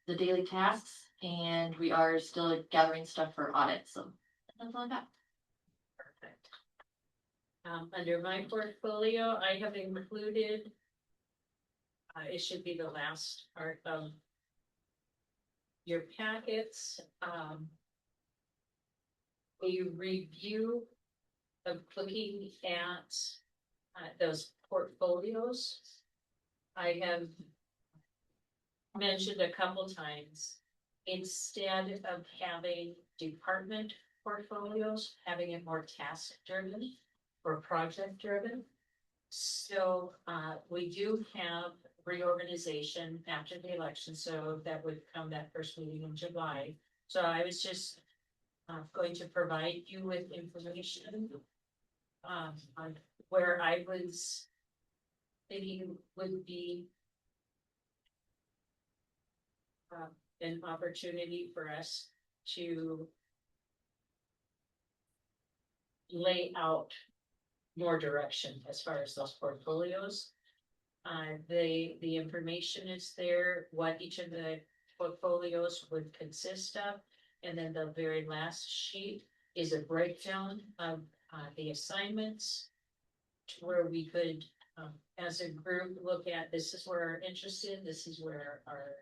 the daily tasks, and we are still gathering stuff for audit, so that's all I got. Perfect. Under my portfolio, I have included. It should be the last part of. Your packets, a review of looking at. Those portfolios. I have. Mentioned a couple times, instead of having department portfolios, having it more task driven or project driven. So, we do have reorganization after the election, so that would come that first meeting in July. So I was just, going to provide you with information. On where I was thinking would be. An opportunity for us to. Lay out more direction as far as those portfolios. The information is there, what each of the portfolios would consist of. And then the very last sheet is a breakdown of the assignments. To where we could, as a group, look at, this is where our interest in, this is where our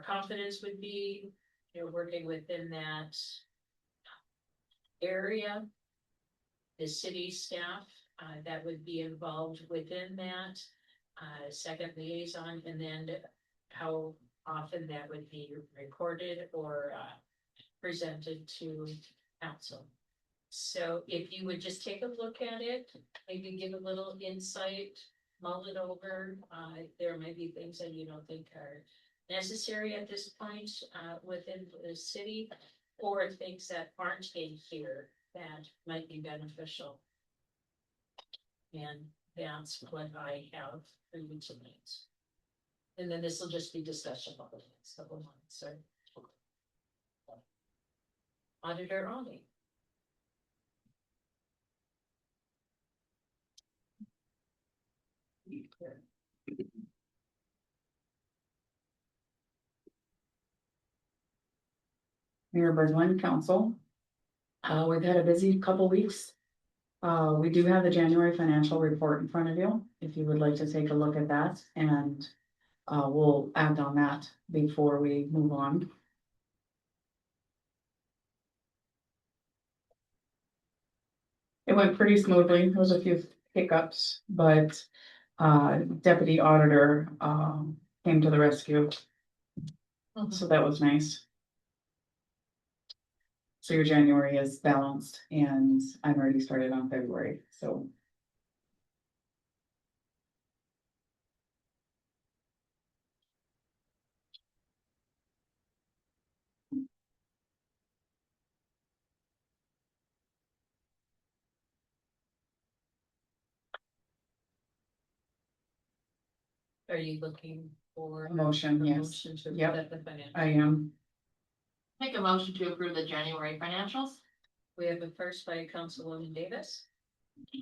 confidence would be, working within that area. The city staff, that would be involved within that, second liaison, and then how often that would be recorded or, presented to council. So if you would just take a look at it, maybe give a little insight, mull it over, there may be things that you don't think are necessary at this point, within the city, or things that aren't in here that might be beneficial. And that's what I have for you tonight. And then this will just be discussion over the next couple of months, so. Auditor Ollie. Mayor Bergland, council. We've had a busy couple weeks. We do have the January financial report in front of you, if you would like to take a look at that, and we'll act on that before we move on. It went pretty smoothly. There was a few hiccups, but deputy auditor came to the rescue. So that was nice. So your January is balanced and I'm already started on February, so. Are you looking for? A motion, a yes. motion to Yep. accept the financial? I am. Make a motion to approve the January financials. We have a first by Councilwoman Davis,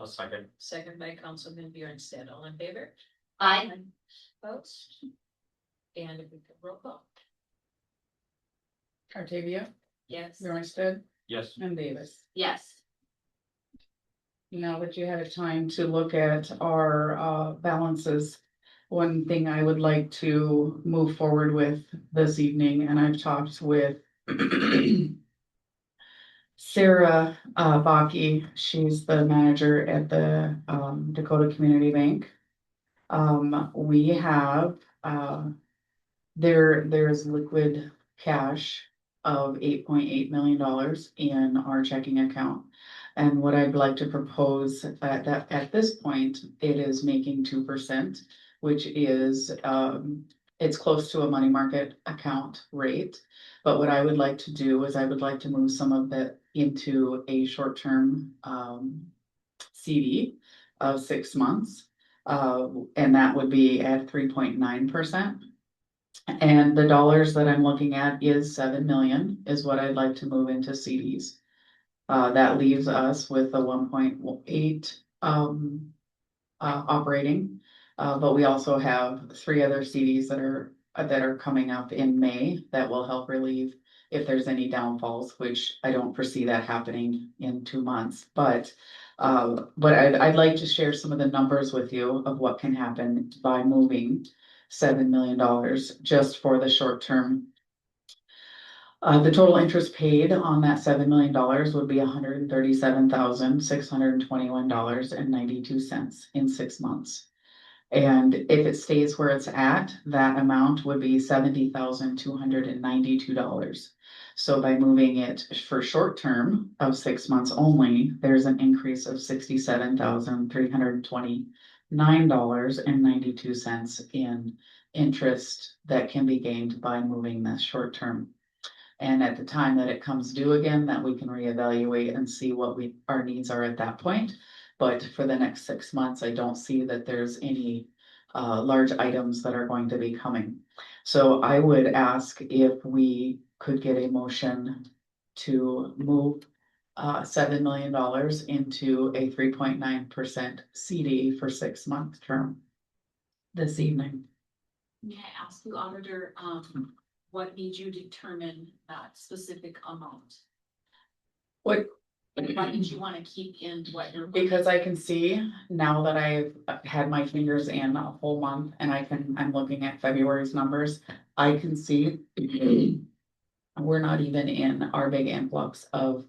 A second. second by Councilman Bjornstead. All in favor? Aye. Opposed? And if we could roll call. Artavia, Yes. Bjornstead, Yes. and Davis. Yes. Now that you had a time to look at our balances, one thing I would like to move forward with this evening, and I've talked with Sarah Baki, she's the manager at the Dakota Community Bank. We have there's liquid cash of $8.8 million in our checking account. And what I'd like to propose at this point, it is making 2%, which is it's close to a money market account rate. But what I would like to do is I would like to move some of that into a short-term CD of 6 months. And that would be at 3.9%. And the dollars that I'm looking at is 7 million is what I'd like to move into CDs. That leaves us with the 1.8 operating. But we also have 3 other CDs that are coming up in May that will help relieve if there's any downfalls, which I don't foresee that happening in 2 months. But I'd like to share some of the numbers with you of what can happen by moving $7 million just for the short term. The total interest paid on that $7 million would be $137,621.92 in 6 months. And if it stays where it's at, that amount would be $70,292. So by moving it for short term of 6 months only, there's an increase of $67,329.92 in interest that can be gained by moving this short term. And at the time that it comes due again, that we can reevaluate and see what our needs are at that point. But for the next 6 months, I don't see that there's any large items that are going to be coming. So I would ask if we could get a motion to move $7 million into a 3.9% CD for 6-month term this evening. May I ask you, auditor, what made you determine that specific amount? What? Why did you want to keep in what you're? Because I can see now that I've had my fingers in a whole month and I'm looking at February's numbers, I can see we're not even in our big influx of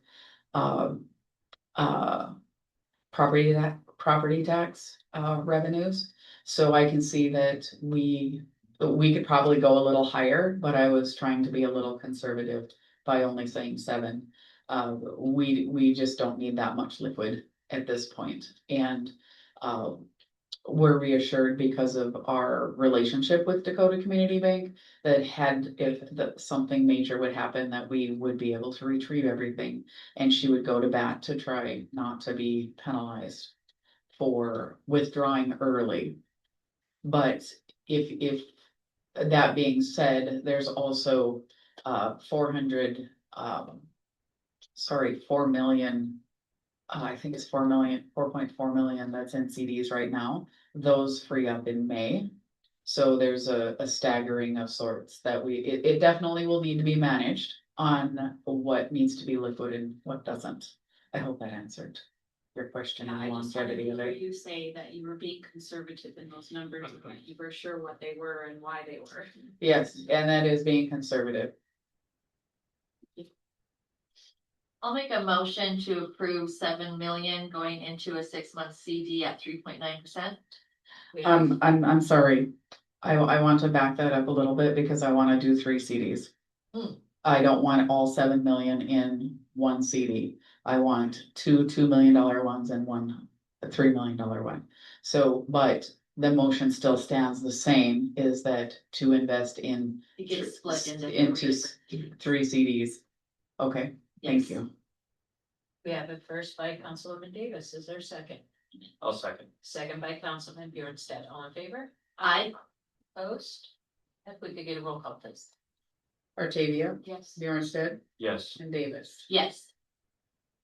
uh property tax revenues. So I can see that we could probably go a little higher, but I was trying to be a little conservative by only saying 7. We just don't need that much liquid at this point. And we're reassured because of our relationship with Dakota Community Bank that if something major would happen, that we would be able to retrieve everything. And she would go to bat to try not to be penalized for withdrawing early. But if that being said, there's also 4 million. I think it's 4.4 million that's in CDs right now. Those free up in May. So there's a staggering of sorts that it definitely will need to be managed on what needs to be liquid and what doesn't. I hope that answered your question on I the just wanted longevity to of hear it. you say that you were being conservative in those numbers, and that you were sure what they were and why they were. Yes, and that is being conservative. I'll make a motion to approve 7 million going into a 6-month CD at 3.9%. I'm sorry. I want to back that up a little bit because I want to do 3 CDs. Hmm. I don't want all 7 million in one CD. I want 2 $2 million ones and one a $3 million one. So, but the motion still stands the same, is that to invest in It gets split into into 3 three. CDs. Okay, thank Yes. you. We have a first by Councilwoman Davis. Is there a second? I'll second. Second by Councilman Bjornstead. All in favor? Aye. Opposed? If we could get a roll call, please. Artavia, Yes. Bjornstead, Yes. and Davis. Yes,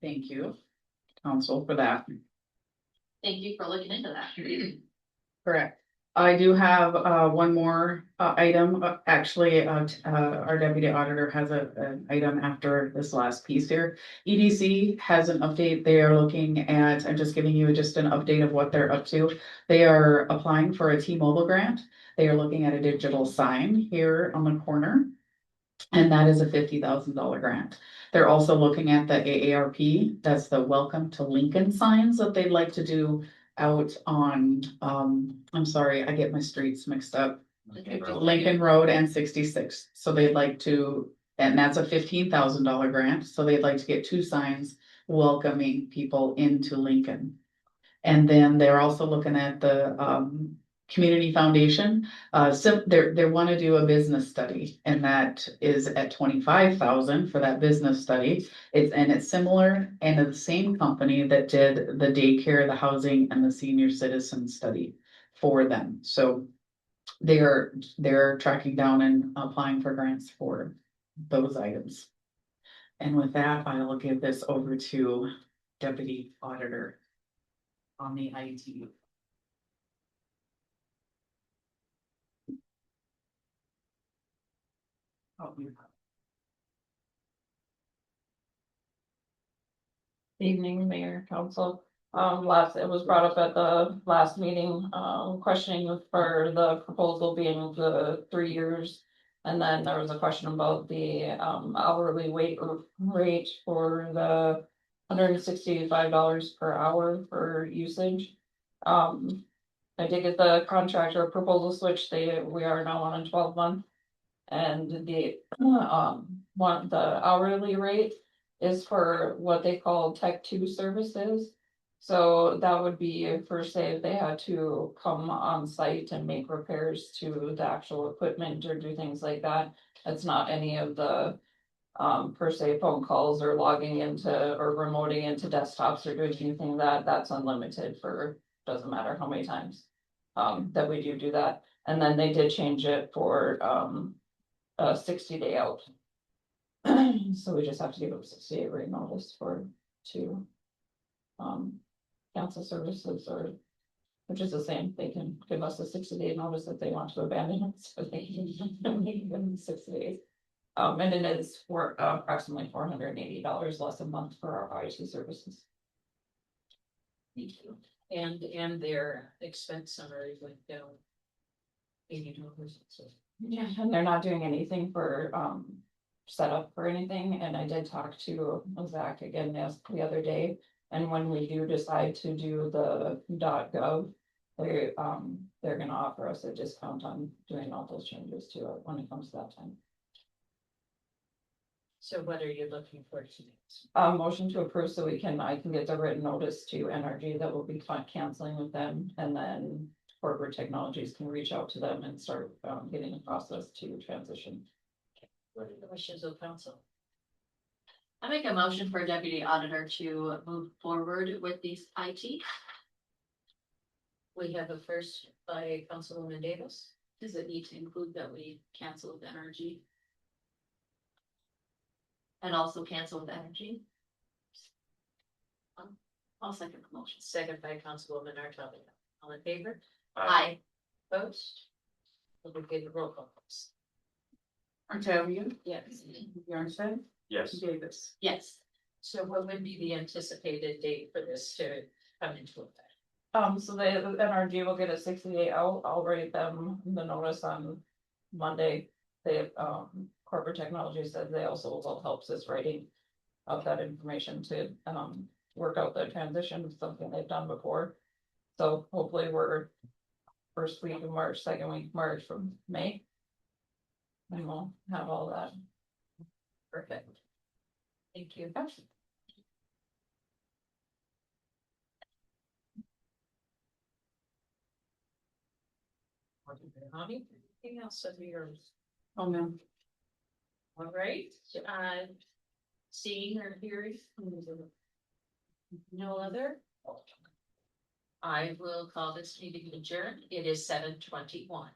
Thank you, council, for that. thank you for looking into that. Correct. I do have one more item. Actually, our deputy auditor has an item after this last piece here. EDC has an update. They are looking at, I'm just giving you just an update of what they're up to. They are applying for a T-Mobile grant. They are looking at a digital sign here on the corner. And that is a $50,000 grant. They're also looking at the AARP, that's the Welcome to Lincoln signs that they'd like to do out on, I'm sorry, I get my streets mixed up. Lincoln Road and 66. So they'd like to, and that's a $15,000 grant, so they'd like to get 2 signs welcoming people into Lincoln. And then they're also looking at the community foundation. So they want to do a business study, and that is at 25,000 for that business study. It's similar, and the same company that did the daycare, the housing, and the senior citizen study for them. So they're tracking down and applying for grants for those items. And with that, I will give this over to Deputy Auditor on the IT. Oh, Evening, Mayor, Council. It was brought up at the last meeting, questioning for the proposal being the 3 years. And then there was a question about the hourly rate for the $165 per hour for usage. I did get the contractor proposal switch. We are now on a 12-month. And the the hourly rate is for what they call Tech 2 services. So that would be for, say, if they had to come on site and make repairs to the actual equipment or do things like that. It's not any of the per se phone calls or logging into or remoting into desktops or doing anything that's unlimited for, doesn't matter how many times that we do that. And then they did change it for 60-day out. So we just have to give them 60-day rate notice for to. Cancel services or, which is the same, they can give us a 60-day notice if they want to abandon it, so they can give them 60 days. And it is for approximately $480 less a month for our IT services. Thank you. And their expense summary went down. $80, so. Yeah, and they're not doing anything for setup for anything, and I did talk to Zach again the other day. And when we do decide to do the .gov, they're gonna offer us a discount on doing all those changes to it when it comes to that time. So what are you looking for tonight? Motion to approve so I can get the written notice to NRG that will be canceling with them, and then corporate technologies can reach out to them and start getting a process to transition. What are the wishes of council? I make a motion for deputy auditor to move forward with these IT. We have a first by Councilwoman Davis. Does it need to include that we cancel with NRG? And also cancel with energy. I'll second the motion. Second by Councilwoman Artavia. All in favor? Aye. Opposed? We'll get a roll call, please. Artavia, Yes. Yarnstead, Yes. Davis. Yes. So what would be the anticipated date for this to come into effect? So the NRG will get a 60-day, I'll write them the notice on Monday. They, corporate technology said they also will help us writing of that information to, work out the transition, something they've done before. So hopefully we're first week of March, second week of March from May. And we'll have all that. Perfect. Thank you. Honey, anything else of yours? Oh, no. All right, seeing or hearing? No other? I will call this meeting adjourned. It is 7:21.